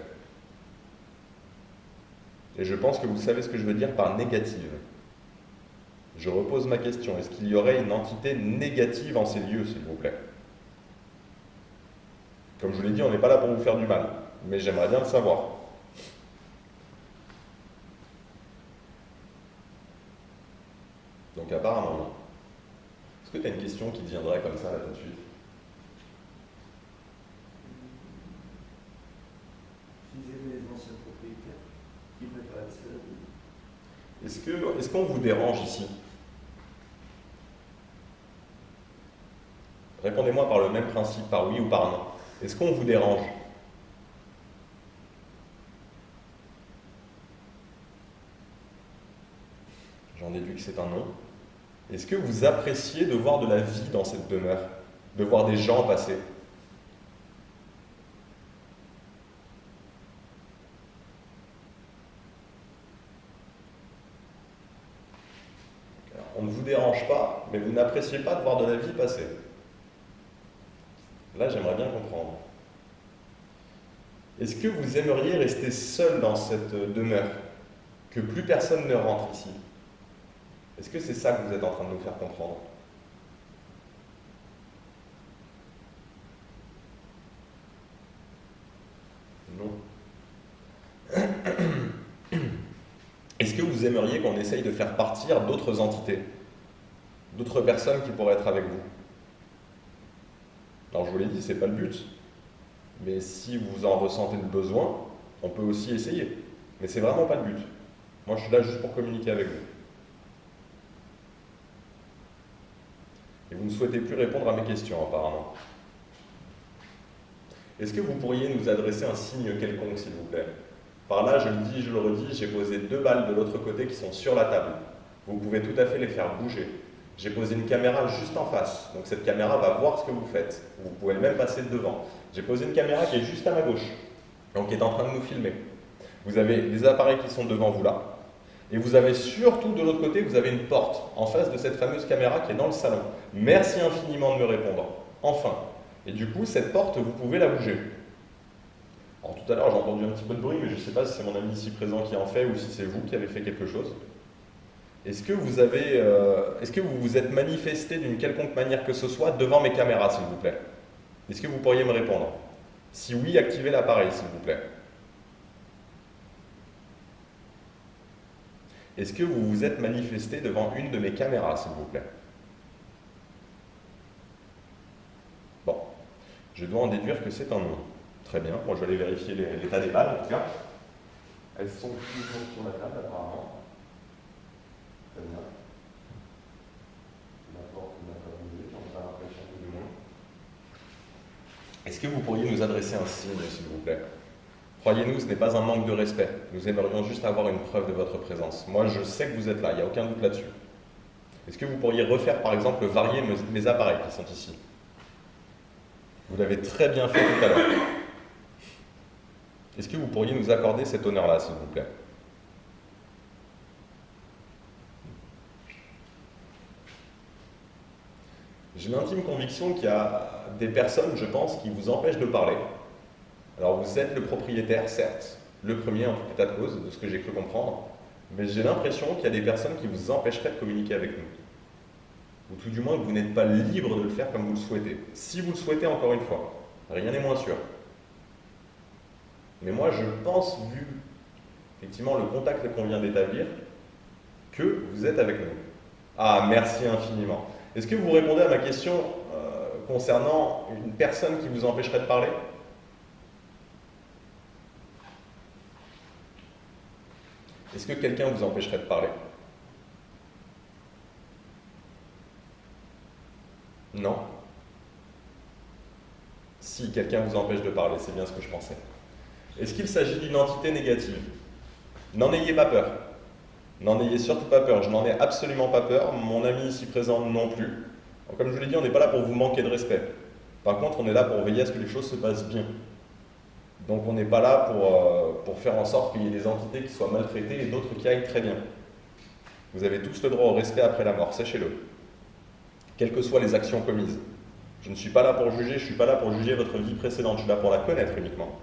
Et je pense que vous savez ce que je veux dire par négative. Je repose ma question. Est-ce qu'il y aurait une entité négative en ces lieux, s'il vous plaît? Comme je vous l'ai dit, on n'est pas là pour vous faire du mal, mais j'aimerais bien le savoir. Donc apparemment non. Est-ce que tu as une question qui te viendrait comme ça là tout de suite? Les anciens propriétaires qui préfèrent être seuls. Est-ce qu'on vous dérange ici? Répondez-moi par le même principe, par oui ou par non. Est-ce qu'on vous dérange? J'en déduis que c'est un non. Est-ce que vous appréciez de voir de la vie dans cette demeure? De voir des gens passer? On ne vous dérange pas, mais vous n'appréciez pas de voir de la vie passer. Là, j'aimerais bien comprendre. Est-ce que vous aimeriez rester seul dans cette demeure? Que plus personne ne rentre ici? Est-ce que c'est ça que vous êtes en train de nous faire comprendre? Non. Est-ce que vous aimeriez qu'on essaye de faire partir d'autres entités? D'autres personnes qui pourraient être avec vous? Alors je vous l'ai dit, c'est pas le but. Mais si vous en ressentez le besoin, on peut aussi essayer. Mais c'est vraiment pas le but. Moi je suis là juste pour communiquer avec vous. Et vous ne souhaitez plus répondre à mes questions apparemment. Est-ce que vous pourriez nous adresser un signe quelconque, s'il vous plaît? Par là, je le dis, je le redis, j'ai posé 2 balles de l'autre côté qui sont sur la table. Vous pouvez tout à fait les faire bouger. J'ai posé une caméra juste en face, donc cette caméra va voir ce que vous faites. Vous pouvez même passer devant. J'ai posé une caméra qui est juste à ma gauche, donc qui est en train de nous filmer. Vous avez des appareils qui sont devant vous là, et vous avez surtout de l'autre côté, vous avez une porte en face de cette fameuse caméra qui est dans le salon. Merci infiniment de me répondre. Enfin. Et du coup, cette porte, vous pouvez la bouger. Alors tout à l'heure, j'ai entendu un petit peu de bruit, mais je ne sais pas si c'est mon ami ici présent qui en fait ou si c'est vous qui avez fait quelque chose. Est-ce que vous vous êtes manifesté d'une quelconque manière que ce soit devant mes caméras, s'il vous plaît? Est-ce que vous pourriez me répondre? Si oui, activez l'appareil, s'il vous plaît. Est-ce que vous vous êtes manifesté devant une de mes caméras, s'il vous plaît? Bon, je dois en déduire que c'est un non. Très bien, moi je vais aller vérifier l'état des balles en tout cas. Elles sont toujours sur la table apparemment. Très bien. La porte n'a pas bougé, j'en ai pas l'impression que du moins. Est-ce que vous pourriez nous adresser un signe, s'il vous plaît? Croyez-nous, ce n'est pas un manque de respect. Nous aimerions juste avoir une preuve de votre présence. Moi, je sais que vous êtes là, il n'y a aucun doute là-dessus. Est-ce que vous pourriez refaire, par exemple, varier mes appareils qui sont ici? Vous l'avez très bien fait tout à l'heure. Est-ce que vous pourriez nous accorder cet honneur-là, s'il vous plaît? J'ai l'intime conviction qu'il y a des personnes, je pense, qui vous empêchent de parler. Alors vous êtes le propriétaire, certes, le premier en tout état de cause, de ce que j'ai cru comprendre, mais j'ai l'impression qu'il y a des personnes qui vous empêcheraient de communiquer avec nous. Ou tout du moins que vous n'êtes pas libre de le faire comme vous le souhaitez. Si vous le souhaitez, encore une fois, rien n'est moins sûr. Mais moi, je pense, vu effectivement le contact qu'on vient d'établir, que vous êtes avec nous. Ah, merci infiniment. Est-ce que vous répondez à ma question concernant une personne qui vous empêcherait de parler? Est-ce que quelqu'un vous empêcherait de parler? Non? Si, quelqu'un vous empêche de parler, c'est bien ce que je pensais. Est-ce qu'il s'agit d'une entité négative? N'en ayez pas peur. N'en ayez surtout pas peur. Je n'en ai absolument pas peur. Mon ami ici présent non plus. Alors, comme je vous l'ai dit, on n'est pas là pour vous manquer de respect. Par contre, on est là pour veiller à ce que les choses se passent bien. Donc on n'est pas là pour faire en sorte qu'il y ait des entités qui soient maltraitées et d'autres qui aillent très bien. Vous avez tous le droit au respect après la mort, sachez-le. Quelles que soient les actions commises. Je ne suis pas là pour juger, je ne suis pas là pour juger votre vie précédente, je suis là pour la connaître uniquement.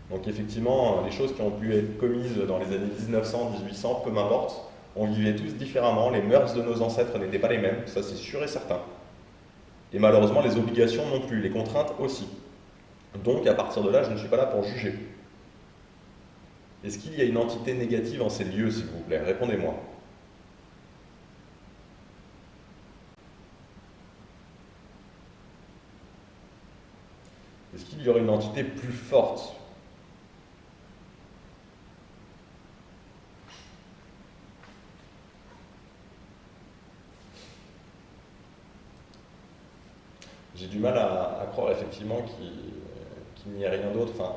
Donc effectivement, les choses qui ont pu être commises dans les années 1900, 1800, peu m'importe, on vivait tous différemment, les mœurs de nos ancêtres n'étaient pas les mêmes, ça c'est sûr et certain. Et malheureusement, les obligations non plus, les contraintes aussi. Donc à partir de là, je ne suis pas là pour juger. Est-ce qu'il y a une entité négative en ces lieux, s'il vous plaît? Répondez-moi. Est-ce qu'il y aurait une entité plus forte? J'ai du mal à croire effectivement qu'il n'y ait rien d'autre. Enfin,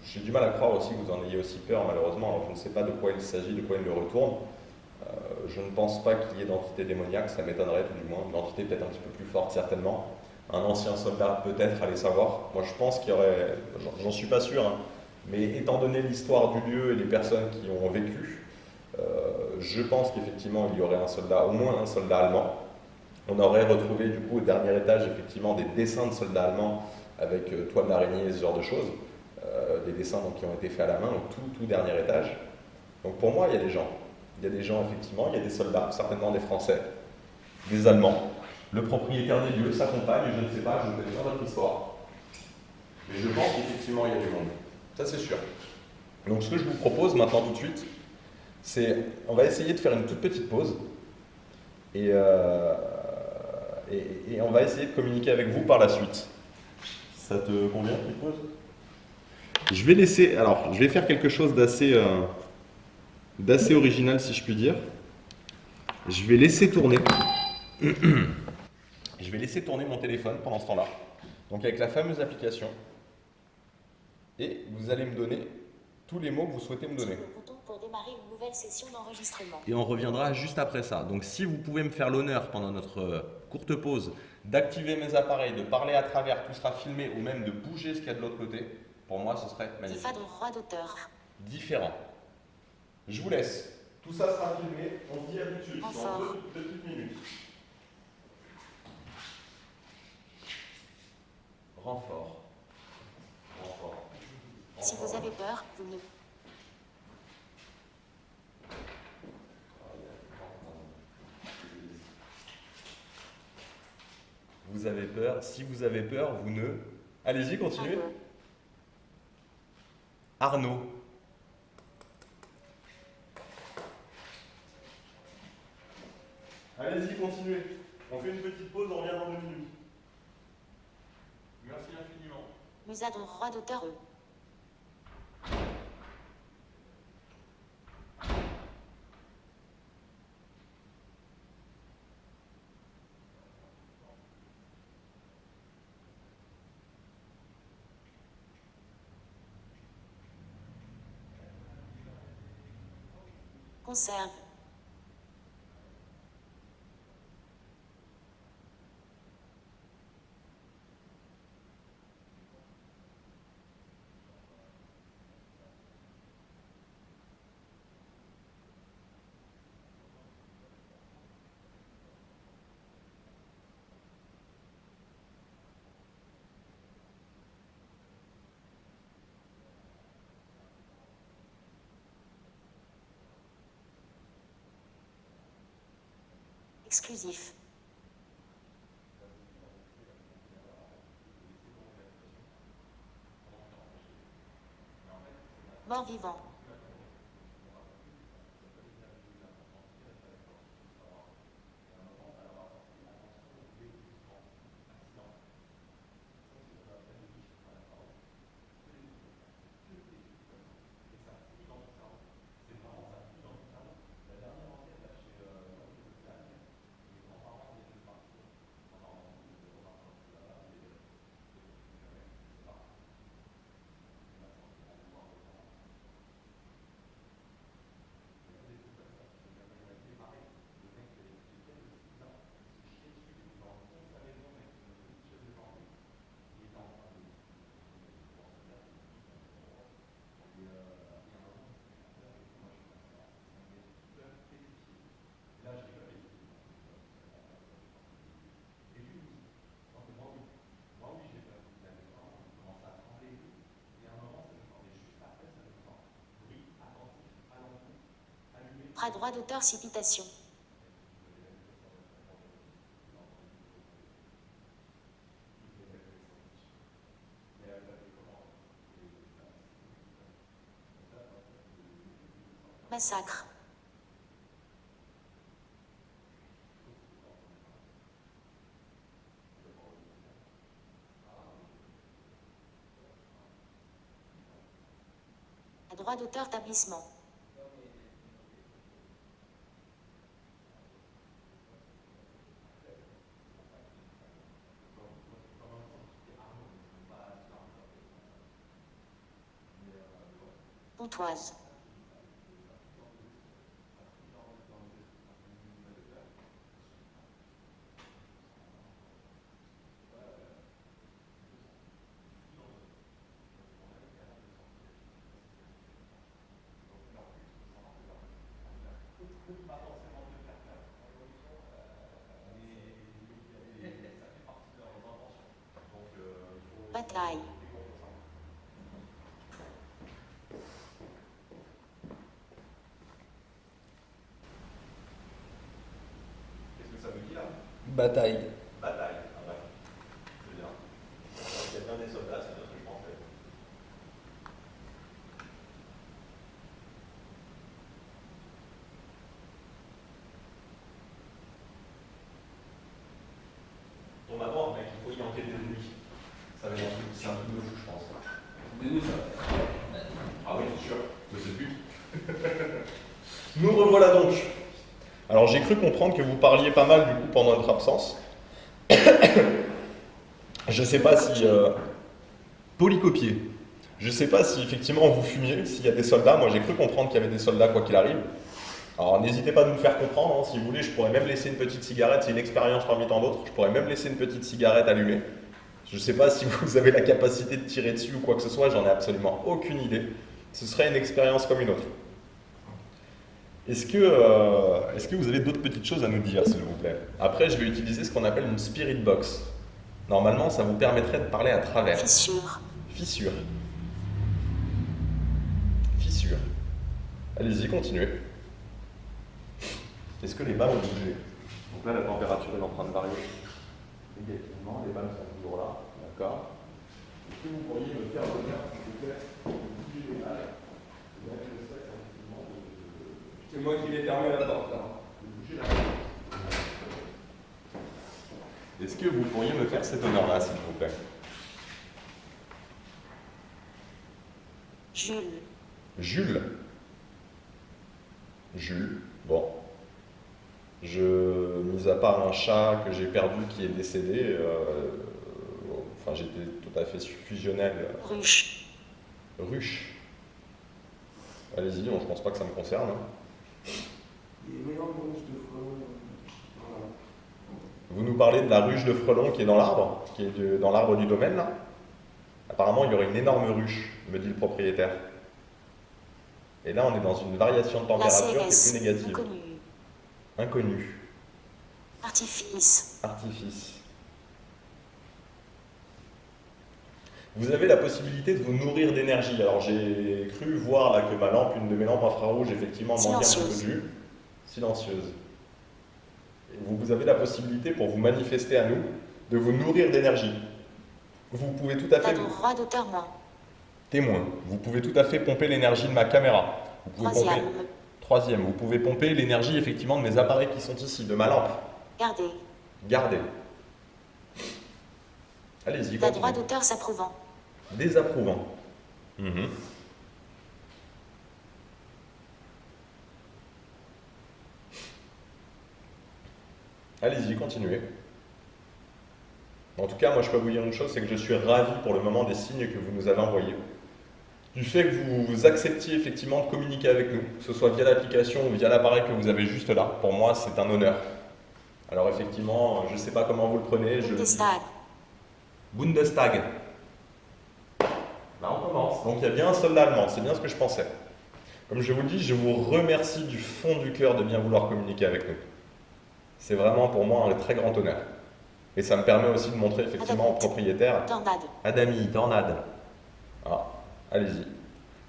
j'ai du mal à croire aussi que vous en ayez aussi peur, malheureusement. Alors, je ne sais pas de quoi il s'agit, de quoi il le retourne. Je ne pense pas qu'il y ait d'entité démoniaque, ça m'étonnerait tout du moins. Une entité peut-être un petit peu plus forte, certainement. Un ancien soldat, peut-être, allez savoir. Moi, je pense qu'il y aurait... J'en suis pas sûr, hein, mais étant donné l'histoire du lieu et les personnes qui ont vécu, je pense qu'effectivement, il y aurait un soldat, au moins un soldat allemand. On aurait retrouvé, du coup, au dernier étage, effectivement, des dessins de soldats allemands avec toile d'araignée et ce genre de choses. Des dessins donc, qui ont été faits à la main, donc tout dernier étage. Donc pour moi, il y a des gens. Il y a des gens, effectivement, il y a des soldats, certainement des Français, des Allemands. Le propriétaire des lieux, sa compagne, je ne sais pas, je ne connais pas votre histoire. Mais je pense qu'effectivement, il y a du monde. Ça, c'est sûr. Donc ce que je vous propose maintenant tout de suite, c'est, on va essayer de faire une toute petite pause. Et on va essayer de communiquer avec vous par la suite. Ça te convient, petite pause? Je vais laisser, alors, je vais faire quelque chose d'assez original, si je puis dire. Je vais laisser tourner. Je vais laisser tourner mon téléphone pendant ce temps-là. Donc avec la fameuse application. Et vous allez me donner tous les mots que vous souhaitez me donner. Le bouton pour démarrer une nouvelle session d'enregistrement. Et on reviendra juste après ça. Donc si vous pouvez me faire l'honneur pendant notre courte pause d'activer mes appareils, de parler à travers, tout sera filmé ou même de bouger ce qu'il y a de l'autre côté, pour moi ce serait magnifique. Tifa de roi d'auteur. Différent. Je vous laisse. Tout ça sera filmé. On se dit à tout de suite. Enfin. Dans deux petites minutes. Renfort. Renfort. Si vous avez peur, vous ne... Vous avez peur. Si vous avez peur, vous ne... Allez-y, continuez. Arnaud. Allez-y, continuez. On fait une petite pause, on revient dans 2 minutes. Merci infiniment. Musadon, roi d'auteur E. Conserve. Exclusif. Mort-vivant. Droit d'auteur citation. Massacre. Droit d'auteur établissement. Pontoise. Bataille. Qu'est-ce que ça veut dire? Bataille. Bataille. Ah ouais. C'est bien. Il y a bien des soldats, c'est bien ce que je pensais. Ton rapport, mec, il faut y enquêter de nuit. Ça va être un truc, c'est un truc de fou, je pense. De nous, ça. Ah oui, c'est sûr, c'est le but. Nous revoilà donc. Alors j'ai cru comprendre que vous parliez pas mal du coup pendant notre absence. Je sais pas si... polycopier. Je sais pas si effectivement vous fumiez, s'il y a des soldats. Moi j'ai cru comprendre qu'il y avait des soldats quoi qu'il arrive. Alors n'hésitez pas à nous faire comprendre, hein, si vous voulez, je pourrais même laisser une petite cigarette, c'est une expérience parmi tant d'autres, je pourrais même laisser une petite cigarette allumée. Je ne sais pas si vous avez la capacité de tirer dessus ou quoi que ce soit, j'en ai absolument aucune idée. Ce serait une expérience comme une autre. Est-ce que vous avez d'autres petites choses à nous dire, s'il vous plaît? Après, je vais utiliser ce qu'on appelle une spirit box. Normalement, ça vous permettrait de parler à travers. Fissure. Fissure. Fissure. Allez-y, continuez. Est-ce que les balles ont bougé? Donc là, la température est en train de varier. Négativement, les balles sont toujours là. D'accord. Est-ce que vous pourriez me faire l'honneur, s'il vous plaît, général, c'est bien que je souhaite effectivement de C'est moi qui l'ai fermé la porte là. bouger la porte. Est-ce que vous pourriez me faire cet honneur-là, s'il vous plaît? Jules. Jules. Jules, bon. Mis à part un chat que j'ai perdu qui est décédé, enfin j'étais tout à fait fusionnel. Ruche. Ruche. Allez-y, bon, je pense pas que ça me concerne. Hein. Il y a une énorme ruche de frelons. Voilà. Vous nous parlez de la ruche de frelons qui est dans l'arbre, qui est dans l'arbre du domaine là. Apparemment, il y aurait une énorme ruche, me dit le propriétaire. Et là, on est dans une variation de La température qui est CRS. plus négative. Inconnu. Inconnu. Artifice. Artifice. Vous avez la possibilité de vous nourrir d'énergie. Alors j'ai cru voir là que ma lampe, une de mes lampes infrarouges, effectivement manquait un petit peu de jus. Silencieuse. Et vous avez la possibilité pour vous manifester à nous de vous nourrir d'énergie. Vous pouvez tout à fait... T'as droit d'auteur moins. Témoin. Vous pouvez tout à fait pomper l'énergie de ma caméra. Vous pouvez Troisième. pomper... Troisième. Vous pouvez pomper l'énergie effectivement de mes appareils qui sont ici, de ma lampe. Gardez. Gardez. Allez-y, T'as continuez. droit d'auteur s'approuvant. Désapprouvant. Mhm. Allez-y, continuez. En tout cas, moi je peux vous dire une chose, c'est que je suis ravi pour le moment des signes que vous nous avez envoyés. Du fait que vous acceptiez effectivement de communiquer avec nous, que ce soit via l'application ou via l'appareil que vous avez juste là, pour moi c'est un honneur. Alors effectivement, je ne sais pas comment vous le prenez. Bundestag. Bundestag. Là on commence. Donc il y a bien un soldat allemand, c'est bien ce que je pensais. Comme je vous le dis, je vous remercie du fond du cœur de bien vouloir communiquer avec nous. C'est vraiment pour moi un très grand honneur. Et ça me permet aussi de montrer effectivement au propriétaire. Tornade. Adami, tornade. Ah, allez-y.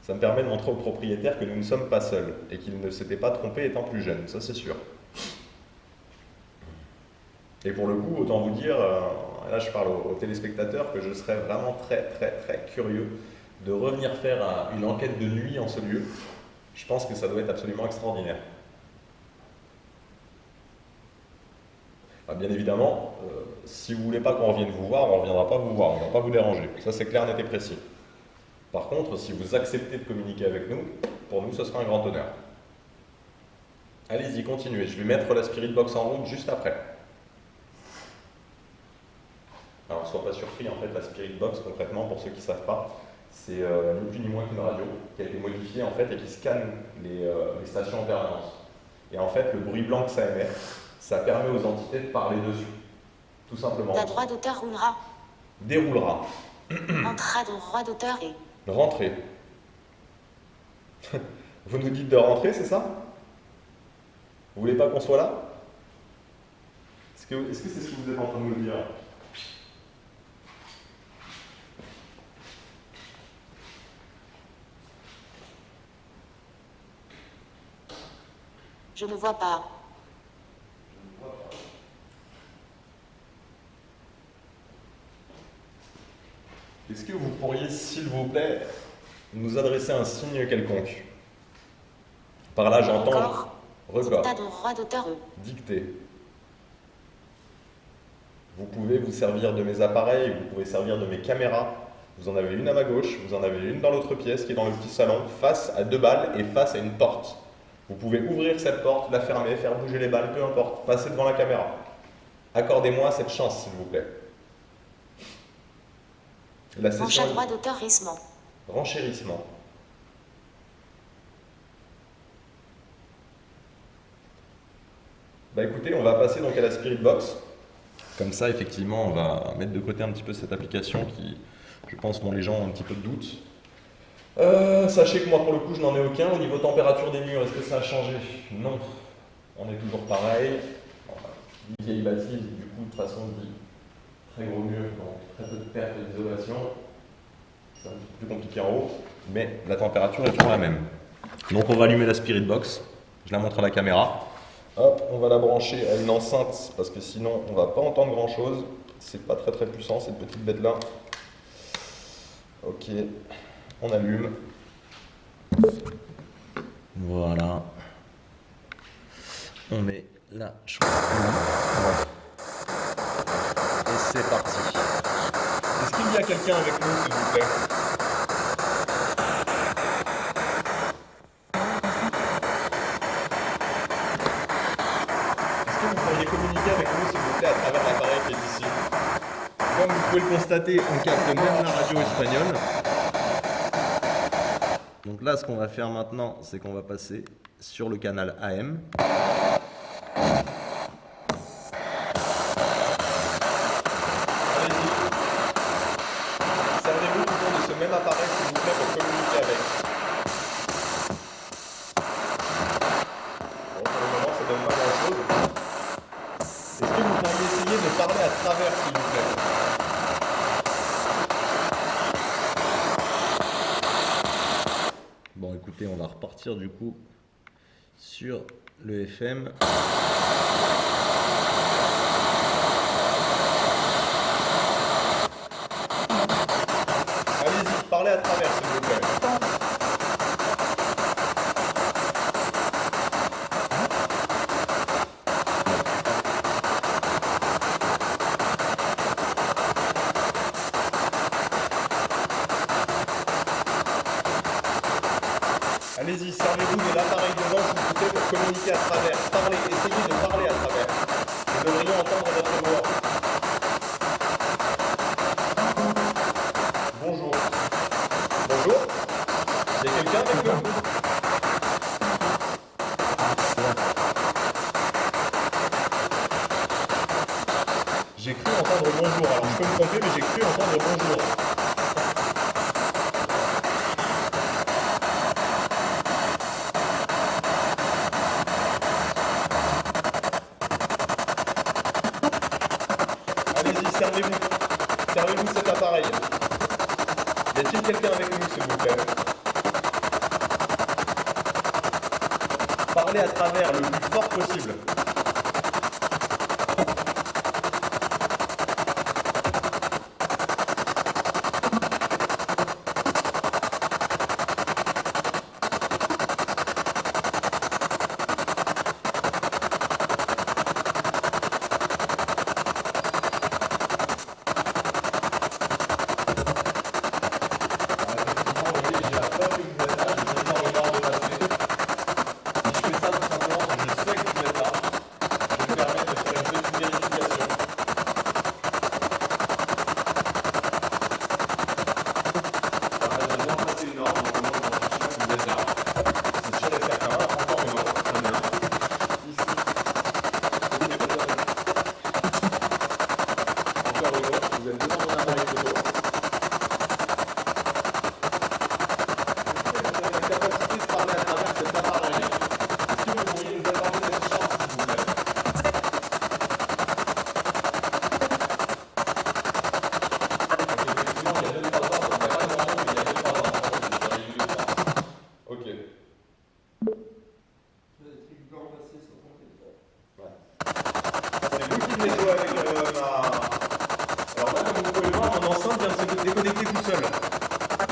Ça me permet de montrer au propriétaire que nous ne sommes pas seuls et qu'il ne s'était pas trompé étant plus jeune, ça c'est sûr. Et pour le coup, autant vous dire, là je parle aux téléspectateurs, que je serais vraiment très curieux de revenir faire une enquête de nuit en ce lieu. Je pense que ça doit être absolument extraordinaire. Bien évidemment, si vous ne voulez pas qu'on revienne vous voir, on ne reviendra pas vous voir, on ne va pas vous déranger. Ça c'est clair, net et précis. Par contre, si vous acceptez de communiquer avec nous, pour nous ce sera un grand honneur. Allez-y, continuez. Je vais mettre la Spirit Box en route juste après. Alors, ne sois pas surpris, en fait, la Spirit Box, concrètement, pour ceux qui ne savent pas, c'est ni plus ni moins qu'une radio qui a été modifiée, en fait, et qui scanne les stations en permanence. Et en fait, le bruit blanc que ça émet, ça permet aux entités de parler dessus. Tout simplement. T'as droit d'auteur roulera. Déroulera. Entrera de droit d'auteur et. Rentrer. Vous nous dites de rentrer, c'est ça? Vous voulez pas qu'on soit là? Est-ce que c'est ce que vous êtes en train de nous dire? Je ne vois pas. Est-ce que vous pourriez, s'il vous plaît, nous adresser un signe quelconque? Par là, j'entends record, T'as droit d'auteur eux. dictée. Vous pouvez vous servir de mes appareils, vous pouvez servir de mes caméras. Vous en avez une à ma gauche, vous en avez une dans l'autre pièce qui est dans le petit salon, face à 2 balles et face à une porte. Vous pouvez ouvrir cette porte, la fermer, faire bouger les balles, peu importe, passer devant la caméra. Accordez-moi cette chance, s'il vous plaît. La session... Manche à droit d'auteur-rissement. Renchérissement. Bah écoutez, on va passer donc à la Spirit Box. Comme ça, effectivement, on va mettre de côté un petit peu cette application qui, je pense, dont les gens ont un petit peu de doute. Sachez que moi, pour le coup, je n'en ai aucun. Au niveau température des murs, est-ce que ça a changé? Non. On est toujours pareil. Enfin, vieille bâtisse, du coup, de toute façon, dit très gros mur, donc très peu de perte d'isolation. C'est un petit peu plus compliqué en haut, mais la température est toujours la même. Donc on va allumer la Spirit Box. Je la montre à la caméra. Hop, on va la brancher à une enceinte, parce que sinon, on ne va pas entendre grand-chose. C'est pas très puissant, cette petite bête-là. Ok, on allume. Voilà. On met la chose. Et c'est parti. Est-ce qu'il y a quelqu'un avec nous, s'il vous plaît? Est-ce que vous pourriez communiquer avec nous, s'il vous plaît, à travers l'appareil qui est ici? Comme vous pouvez le constater, on capte même la radio espagnole. Donc là, ce qu'on va faire maintenant, c'est qu'on va passer sur le canal AM. Allez-y. Servez-vous toujours de ce même appareil, s'il vous plaît, pour communiquer avec. Bon, pour le moment, ça donne pas grand-chose. Est-ce que vous pourriez essayer de parler à travers, s'il vous plaît? Bon, écoutez, on va repartir du coup sur le FM. Allez-y, parlez à travers, s'il vous plaît. Allez-y, servez-vous de l'appareil devant, s'il vous plaît, pour communiquer à travers. Parlez, essayez de parler à travers. Nous devrions entendre votre voix. Bonjour. Bonjour. Il y a quelqu'un avec nous? J'ai cru entendre bonjour. Alors je peux me tromper, mais j'ai cru entendre bonjour. Allez-y, servez-vous. Servez-vous de cet appareil. Y a-t-il quelqu'un avec nous, s'il vous plaît? Parlez à travers le plus fort possible.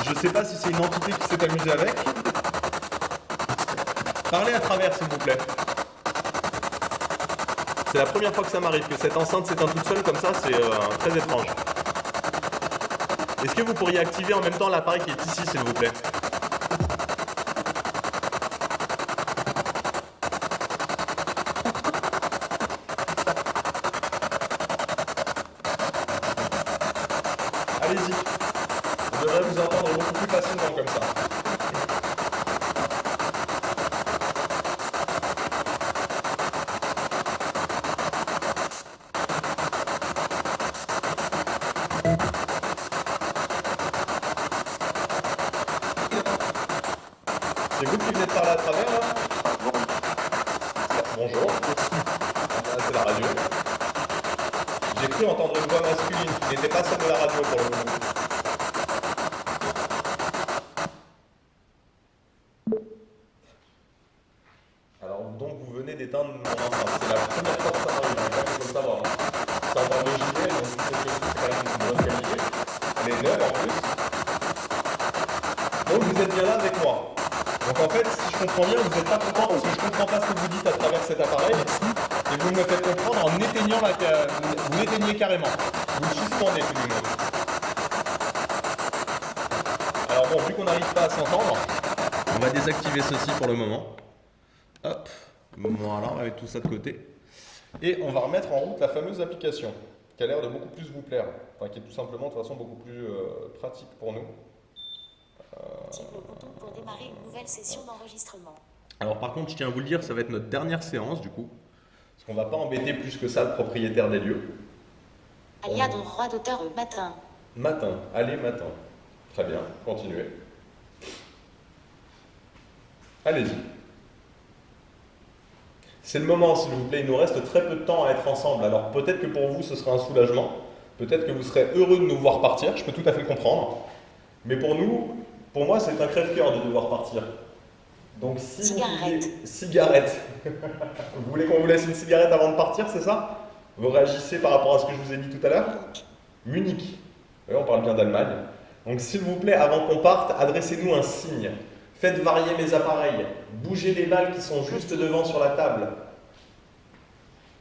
Je sais pas si c'est une entité qui s'est amusée avec. Parlez à travers, s'il vous plaît. C'est la première fois que ça m'arrive, que cette enceinte s'éteint toute seule comme ça, c'est très étrange. Est-ce que vous pourriez activer en même temps l'appareil qui est ici, s'il vous plaît? Allez-y. Je devrais vous entendre beaucoup plus facilement comme ça. C'est vous qui venez de parler à travers là? Bonjour. Là, c'est la radio. J'ai cru entendre une voix masculine qui n'était pas celle de la radio pour le moment. Alors donc vous venez d'éteindre mon enceinte. C'est la première fois que ça m'arrive, il faut le savoir. Hein. C'est en forme de gilet, donc c'est quand même une bonne qualité. Elle est neuve en plus. Donc vous êtes bien là avec moi. Donc en fait, si je comprends bien, vous n'êtes pas content parce que je ne comprends pas ce que vous dites à travers cet appareil. Et vous me le faites comprendre en éteignant vous l'éteignez carrément. Vous le suspendez tout du moins. Alors bon, vu qu'on n'arrive pas à s'entendre, on va désactiver ceci pour le moment. Hop, voilà, on va mettre tout ça de côté. Et on va remettre en route la fameuse application, qui a l'air de beaucoup plus vous plaire. Enfin, qui est tout simplement de toute façon beaucoup plus pratique pour nous. Active le bouton pour démarrer une nouvelle session d'enregistrement. Alors par contre, je tiens à vous le dire, ça va être notre dernière séance du coup. Parce qu'on ne va pas embêter plus que ça le propriétaire des lieux. Alia de roi d'auteur matin. Matin, allez matin. Très bien, continuez. Allez-y. C'est le moment, s'il vous plaît, il nous reste très peu de temps à être ensemble. Alors peut-être que pour vous, ce sera un soulagement. Peut-être que vous serez heureux de nous voir partir, je peux tout à fait le comprendre. Mais pour nous, pour moi, c'est un crève-cœur de devoir partir. Donc si Cigarette. Cigarette. Vous voulez qu'on vous laisse une cigarette avant de partir, c'est ça? Vous réagissez par rapport à ce que je vous ai dit tout à l'heure? Munich. Oui, on parle bien d'Allemagne. Donc s'il vous plaît, avant qu'on parte, adressez-nous un signe. Faites varier mes appareils. Bougez les balles qui sont juste devant sur la table.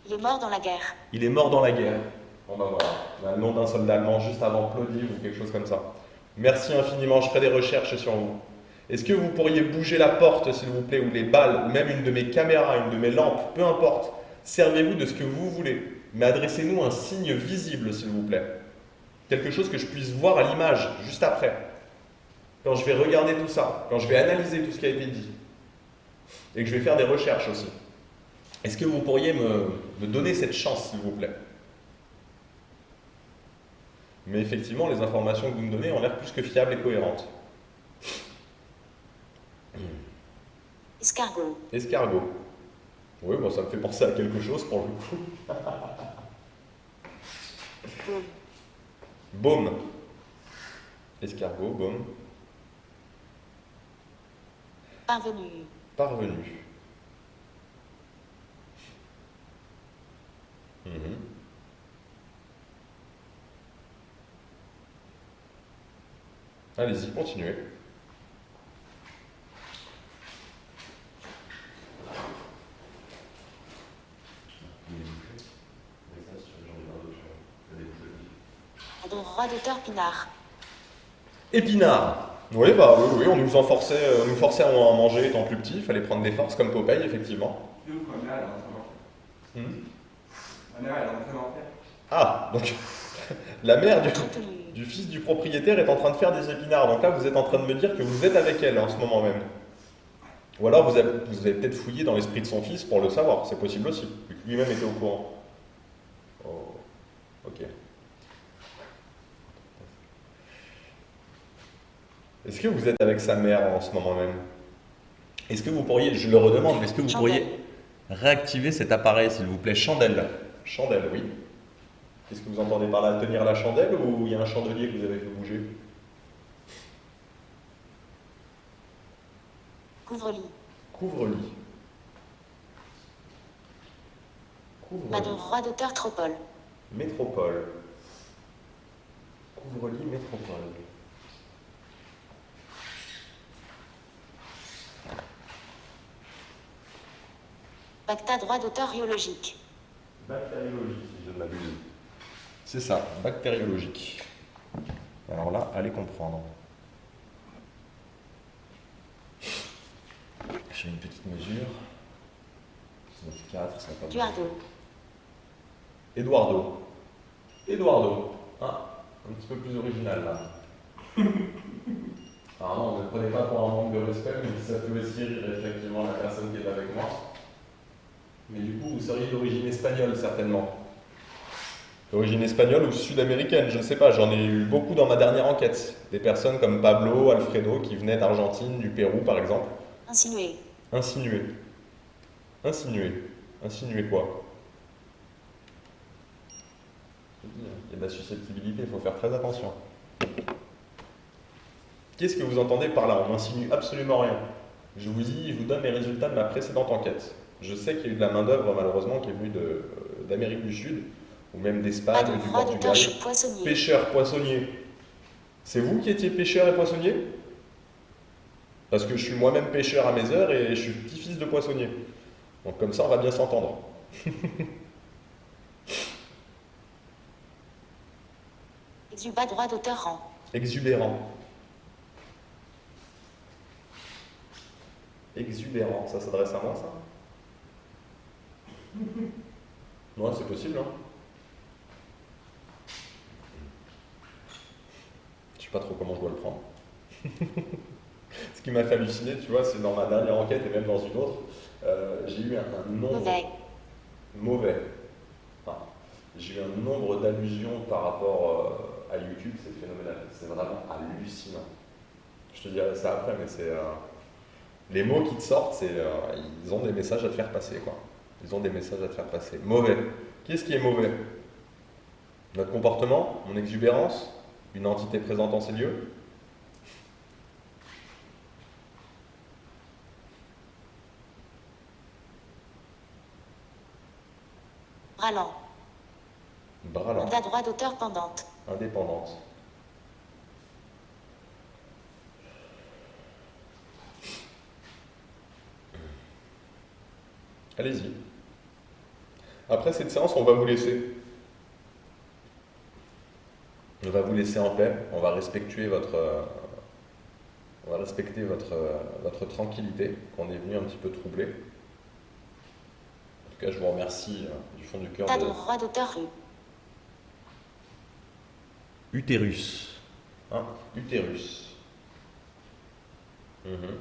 Il est mort dans la guerre. Il est mort dans la guerre. Bon ben voilà, on a le nom d'un soldat allemand juste avant Plodiv ou quelque chose comme ça. Merci infiniment, je ferai des recherches sur vous. Est-ce que vous pourriez bouger la porte, s'il vous plaît, ou les balles, ou même une de mes caméras, une de mes lampes, peu importe. Servez-vous de ce que vous voulez, mais adressez-nous un signe visible, s'il vous plaît. Quelque chose que je puisse voir à l'image, juste après. Quand je vais regarder tout ça, quand je vais analyser tout ce qui a été dit, et que je vais faire des recherches aussi. Est-ce que vous pourriez me donner cette chance, s'il vous plaît? Mais effectivement, les informations que vous me donnez ont l'air plus que fiables et cohérentes. Escargot. Escargot. Oui, bon, ça me fait penser à quelque chose pour le coup. Boum. Baume. Escargot, baume. Parvenu. Parvenu. Mhm. Allez-y, continuez. De roi d'auteur Pinard. Épinard. Oui, bah oui, on nous en forçait, nous forçait à en manger étant plus petit. Il fallait prendre des forces comme Popeye, effectivement. Ah, donc la mère du fils du propriétaire est en train de faire des épinards. Donc là, vous êtes en train de me dire que vous êtes avec elle en ce moment même. Ou alors vous avez peut-être fouillé dans l'esprit de son fils pour le savoir. C'est possible aussi, vu que lui-même était au courant. Oh, ok. Est-ce que vous êtes avec sa mère en ce moment même? Est-ce que vous pourriez, je le redemande, mais est-ce que vous pourriez réactiver cet appareil, s'il vous plaît? Chandelle. Chandelle, oui. Qu'est-ce que vous entendez par là? Tenir la chandelle ou il y a un chandelier que vous avez fait bouger? Couvre-lit. Couvre-lit. Pas de roi d'auteur Tropole. Métropole. Couvre-lit, métropole. Bacta droit d'auteur biologique. Bactériologique, si je ne m'abuse. C'est ça, bactériologique. Alors là, allez comprendre. J'ai une petite mesure. 4, ça va pas. Duardo. Eduardo. Eduardo. Ah, un petit peu plus original là. Alors non, ne prenez pas pour un manque de respect, mais ça peut aussi rire effectivement la personne qui est avec moi. Mais du coup, vous seriez d'origine espagnole certainement. D'origine espagnole ou sud-américaine, je ne sais pas, j'en ai eu beaucoup dans ma dernière enquête. Des personnes comme Pablo, Alfredo, qui venaient d'Argentine, du Pérou par exemple. Insinué. Insinuer. Insinuer. Insinuer quoi? Il y a de la susceptibilité, il faut faire très attention. Qu'est-ce que vous entendez par là? On n'insinue absolument rien. Je vous dis, je vous donne les résultats de ma précédente enquête. Je sais qu'il y a eu de la main-d'œuvre, malheureusement, qui est venue d'Amérique du Sud, ou même Pas d'Espagne, de du roi Portugal. d'auteur poissonnier. Pêcheur, poissonnier. C'est vous qui étiez pêcheur et poissonnier? Parce que je suis moi-même pêcheur à mes heures et je suis petit-fils de poissonnier. Donc comme ça, on va bien s'entendre. Exubat droit d'auteur rang. Exubérant. Exubérant, ça s'adresse à moi, ça? Ouais, c'est possible, hein. Je sais pas trop comment je dois le prendre. Ce qui m'a fait halluciner, tu vois, c'est dans ma dernière enquête et même dans une autre, j'ai eu un nombre Mauvais. mauvais. Enfin, j'ai eu un nombre d'allusions par rapport à YouTube, c'est phénoménal. C'est vraiment hallucinant. Je te dirai ça après, mais c'est les mots qui te sortent, ils ont des messages à te faire passer, quoi. Ils ont des messages à te faire passer. Mauvais. Qu'est-ce qui est mauvais? Notre comportement, mon exubérance, une entité présente en ces lieux. Ralent. Bralant, Mandat droit d'auteur pendante. indépendante. Allez-y. Après cette séance, on va vous laisser. On va vous laisser en paix. On va respecter votre tranquillité qu'on est venu un petit peu troubler. En tout cas, je vous remercie du fond du cœur Tas de... de droit d'auteur rue. Utérus. Hein? Utérus. Mhm.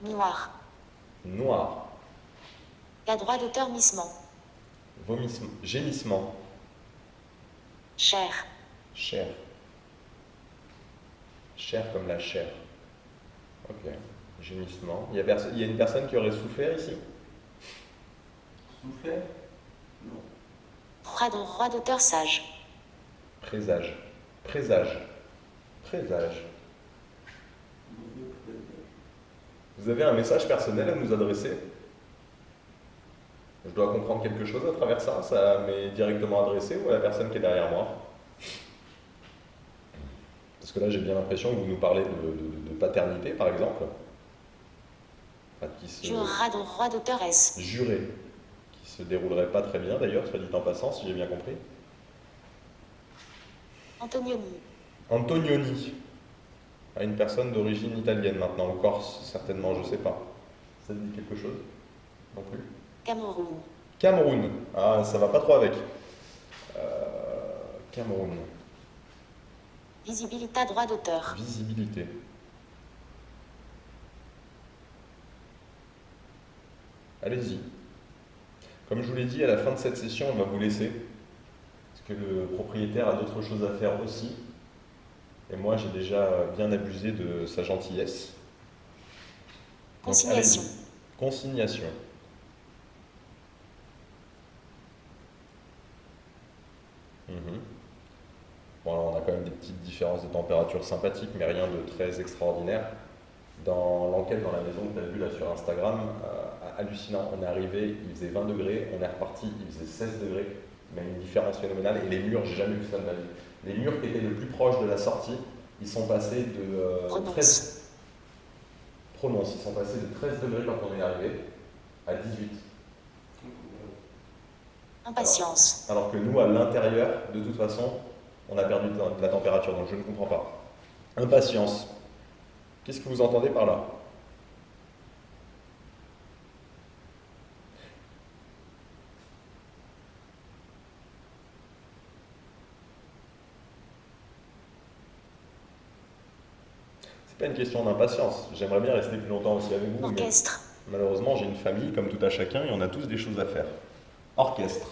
Noir. Noir. Cas droit d'auteur missement. Vomissement. Gémissement. Chair. Chair. Chair comme la chair. Ok. Gémissement. Il y a une personne qui aurait souffert ici? Souffert? Non. Droit d'auteur sage. Présage. Présage. Présage. Vous avez un message personnel à nous adresser? Je dois comprendre quelque chose à travers ça? Ça m'est directement adressé ou à la personne qui est derrière moi? Parce que là, j'ai bien l'impression que vous nous parlez de paternité, par exemple. Enfin, Jurera de droit d'auteur S. Juré. Qui se déroulerait pas très bien, d'ailleurs, soit dit en passant, si j'ai bien compris. Antonioni. Antonioni. À une personne d'origine italienne maintenant, ou corse, certainement, je sais pas. Ça te dit quelque chose? Non plus? Cameroun. Cameroun. Ah, ça va pas trop avec. Cameroun. Visibilité droit d'auteur. Visibilité. Allez-y. Comme je vous l'ai dit, à la fin de cette session, on va vous laisser. Parce que le propriétaire a d'autres choses à faire aussi. Et moi, j'ai déjà bien abusé de sa gentillesse. Donc, Consignation. allez-y. Consignation. Mhm. Bon, alors, on a quand même des petites différences de température sympathiques, mais rien de très extraordinaire. Dans l'enquête dans la maison que tu as vue là sur Instagram, hallucinant, on est arrivé, il faisait 20 degrés, on est reparti, il faisait 16 degrés, mais une différence phénoménale. Et les murs, j'ai jamais vu ça de ma vie. Les murs qui étaient le plus proches de la sortie, ils sont passés de 13... Prononce, ils sont passés de 13 degrés quand on est arrivé à 18. Impatience. Alors que nous, à l'intérieur, de toute façon, on a perdu de la température, donc je ne comprends pas. Impatience. Qu'est-ce que vous entendez par là? C'est pas une question d'impatience. J'aimerais bien rester plus longtemps aussi avec vous, mais Orchestre. malheureusement, j'ai une famille, comme tout à chacun, et on a tous des choses à faire. Orchestre.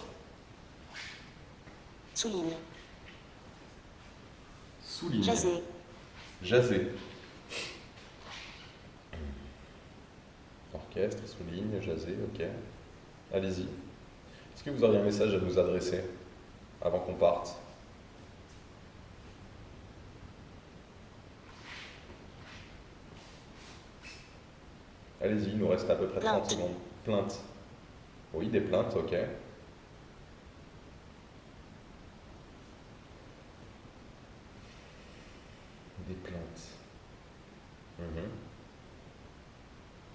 Souligne. Souligne. Jaser. Jaser. Orchestre, souligne, jaser, ok. Allez-y. Est-ce que vous auriez un message à nous adresser avant qu'on parte? Allez-y, il nous reste à peu près 30 Plainte. secondes. Plainte. Oui, des plaintes, ok. Mhm.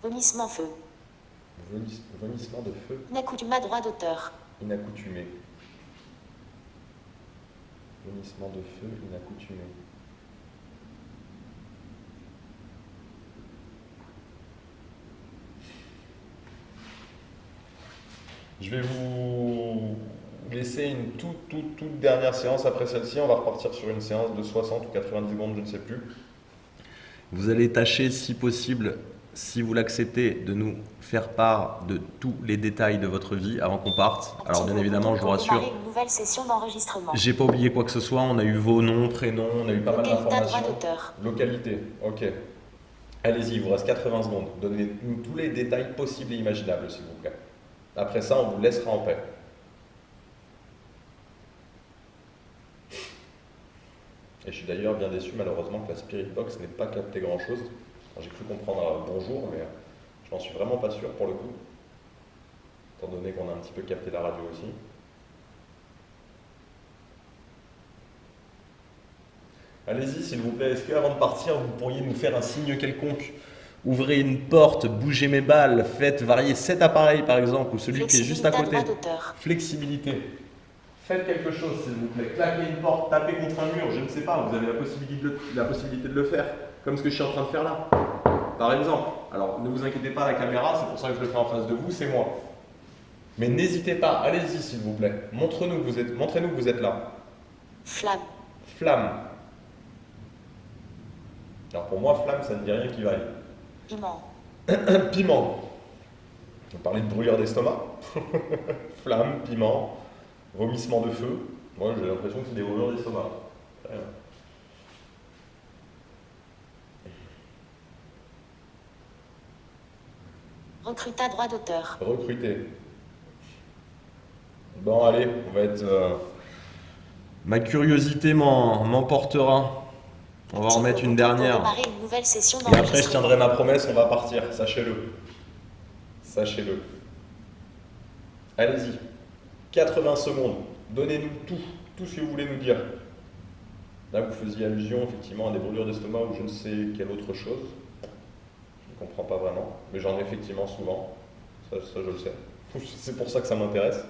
Vomissement feu. Vomissement de feu Inaccoutumé droit d'auteur. inaccoutumé. Vomissement de feu inaccoutumé. Je vais vous laisser une toute dernière séance après celle-ci. On va repartir sur une séance de 60 ou 90 secondes, je ne sais plus. Vous allez tâcher, si possible, si vous l'acceptez, de nous faire part de tous les détails de votre vie avant qu'on parte. Alors bien évidemment, je vous rassure, Une nouvelle session d'enregistrement. j'ai pas oublié quoi que ce soit. On a eu vos noms, prénoms, on a eu pas mal Localité, droit d'informations. d'auteur. Localité, ok. Allez-y, il vous reste 80 secondes. Donnez-nous tous les détails possibles et imaginables, s'il vous plaît. Après ça, on vous laissera en paix. Et je suis d'ailleurs bien déçu, malheureusement, que la Spirit Box n'ait pas capté grand-chose. J'ai cru comprendre un bonjour, mais je n'en suis vraiment pas sûr pour le coup. Étant donné qu'on a un petit peu capté la radio aussi. Allez-y, s'il vous plaît. Est-ce qu'avant de partir, vous pourriez nous faire un signe quelconque? Ouvrez une porte, bougez mes balles, faites varier cet appareil par exemple, ou celui qui est juste à côté. Flexibilité. Faites quelque chose s'il vous plaît. Claquez une porte, tapez contre un mur, je ne sais pas, vous avez la possibilité de le faire. Comme ce que je suis en train de faire là. Par exemple. Alors ne vous inquiétez pas, la caméra, c'est pour ça que je le fais en face de vous, c'est moi. Mais n'hésitez pas, allez-y s'il vous plaît. Montrez-nous que vous êtes là. Flamme. Flamme. Alors pour moi, flamme, ça ne dit rien qui vaille. Piment. Piment. On parlait de brûlure d'estomac. Flamme, piment, vomissement de feu. Moi, j'ai l'impression que c'est des brûlures d'estomac. Très bien. Recruta droit d'auteur. Recruter. Bon, allez, on va être. Ma curiosité m'emportera. On va en remettre une dernière. Une nouvelle session Et après, je tiendrai ma promesse, on va partir. Sachez-le. Sachez-le. Allez-y. 80 secondes. Donnez-nous tout ce que vous voulez nous dire. Là, vous faisiez allusion effectivement à des brûlures d'estomac ou je ne sais quelle autre chose. Je ne comprends pas vraiment, mais j'en ai effectivement souvent. Ça, je le sais. C'est pour ça que ça m'intéresse.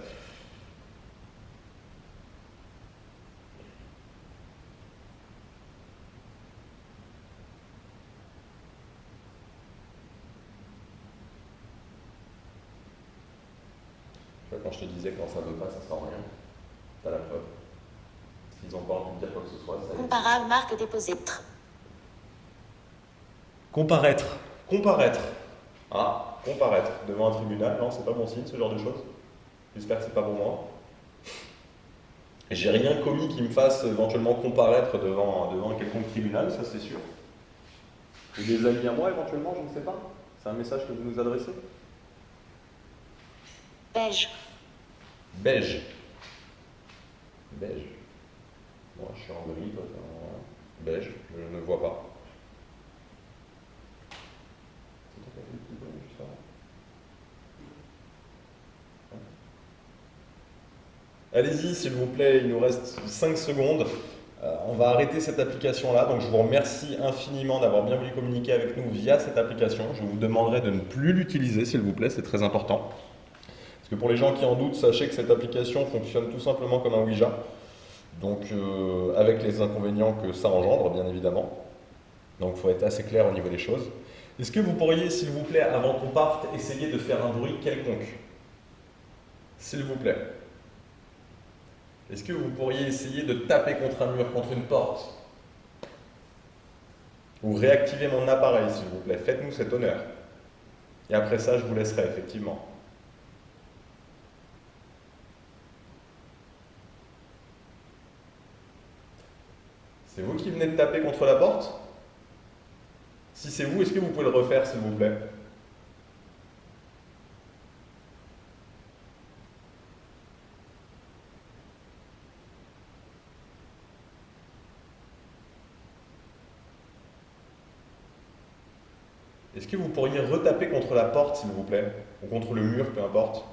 Quand je te disais quand ça ne veut pas, ça sort rien. T'as la preuve. S'ils n'ont pas envie de dire quoi que ce soit, ça. Comparable marque déposée. Comparaître. Comparaître. Ah, comparaître. Devant un tribunal, non, c'est pas bon signe ce genre de choses. J'espère que c'est pas pour moi. J'ai rien commis qui me fasse éventuellement comparaître devant un quelconque tribunal, ça c'est sûr. Ou des amis à moi éventuellement, je ne sais pas. C'est un message que vous nous adressez. Beige. Beige. Beige. Moi, je suis en gris, toi, t'es en beige, je ne vois pas. Allez-y, s'il vous plaît, il nous reste 5 secondes. On va arrêter cette application-là. Donc, je vous remercie infiniment d'avoir bien voulu communiquer avec nous via cette application. Je vous demanderai de ne plus l'utiliser, s'il vous plaît, c'est très important. Parce que pour les gens qui en doutent, sachez que cette application fonctionne tout simplement comme un Ouija. Donc, avec les inconvénients que ça engendre, bien évidemment. Donc, il faut être assez clair au niveau des choses. Est-ce que vous pourriez, s'il vous plaît, avant qu'on parte, essayer de faire un bruit quelconque? S'il vous plaît. Est-ce que vous pourriez essayer de taper contre un mur, contre une porte? Ou réactiver mon appareil, s'il vous plaît. Faites-nous cet honneur. Et après ça, je vous laisserai, effectivement. C'est vous qui venez de taper contre la porte? Si c'est vous, est-ce que vous pouvez le refaire, s'il vous plaît? Est-ce que vous pourriez retaper contre la porte, s'il vous plaît? Ou contre le mur, peu importe.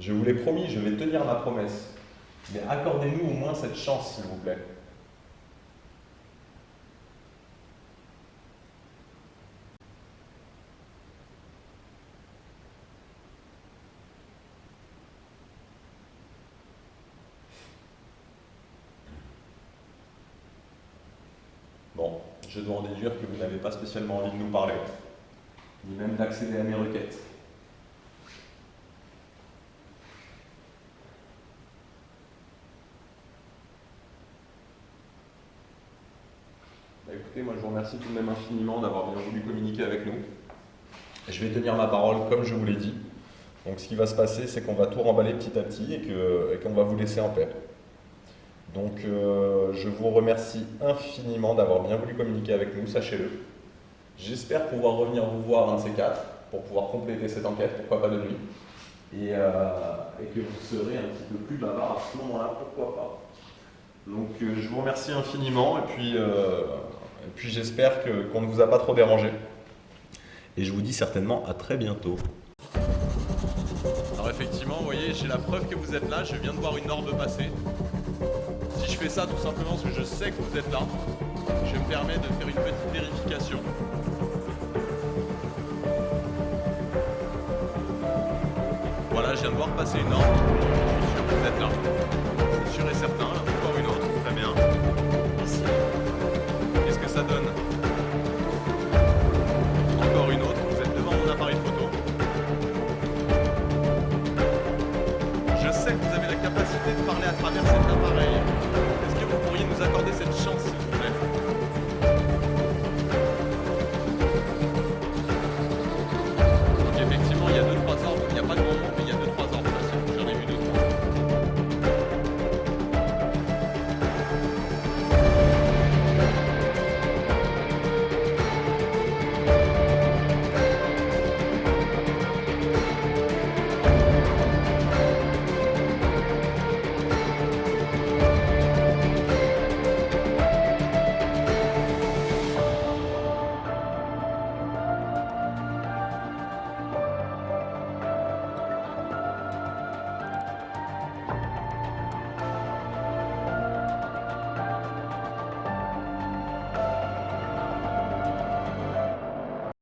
Je vous l'ai promis, je vais tenir ma promesse. Mais accordez-nous au moins cette chance, s'il vous plaît. Bon, je dois en déduire que vous n'avez pas spécialement envie de nous parler, ni même d'accéder à mes requêtes. Bah, écoutez, moi je vous remercie tout de même infiniment d'avoir bien voulu communiquer avec nous. Je vais tenir ma parole comme je vous l'ai dit. Donc ce qui va se passer, c'est qu'on va tout remballer petit à petit et qu'on va vous laisser en paix. Donc je vous remercie infiniment d'avoir bien voulu communiquer avec nous, sachez-le. J'espère pouvoir revenir vous voir un de ces quatre pour pouvoir compléter cette enquête, pourquoi pas de nuit. Et que vous serez un petit peu plus bavard à ce moment-là, pourquoi pas. Donc je vous remercie infiniment et puis j'espère qu'on ne vous a pas trop dérangé. Et je vous dis certainement à très bientôt. Alors effectivement, vous voyez, j'ai la preuve que vous êtes là, je viens de voir une orbe passer. Si je fais ça tout simplement parce que je sais que vous êtes là, je me permets de faire une petite vérification. Voilà, je viens de voir passer une orbe, je suis sûr que vous êtes là. C'est sûr et certain.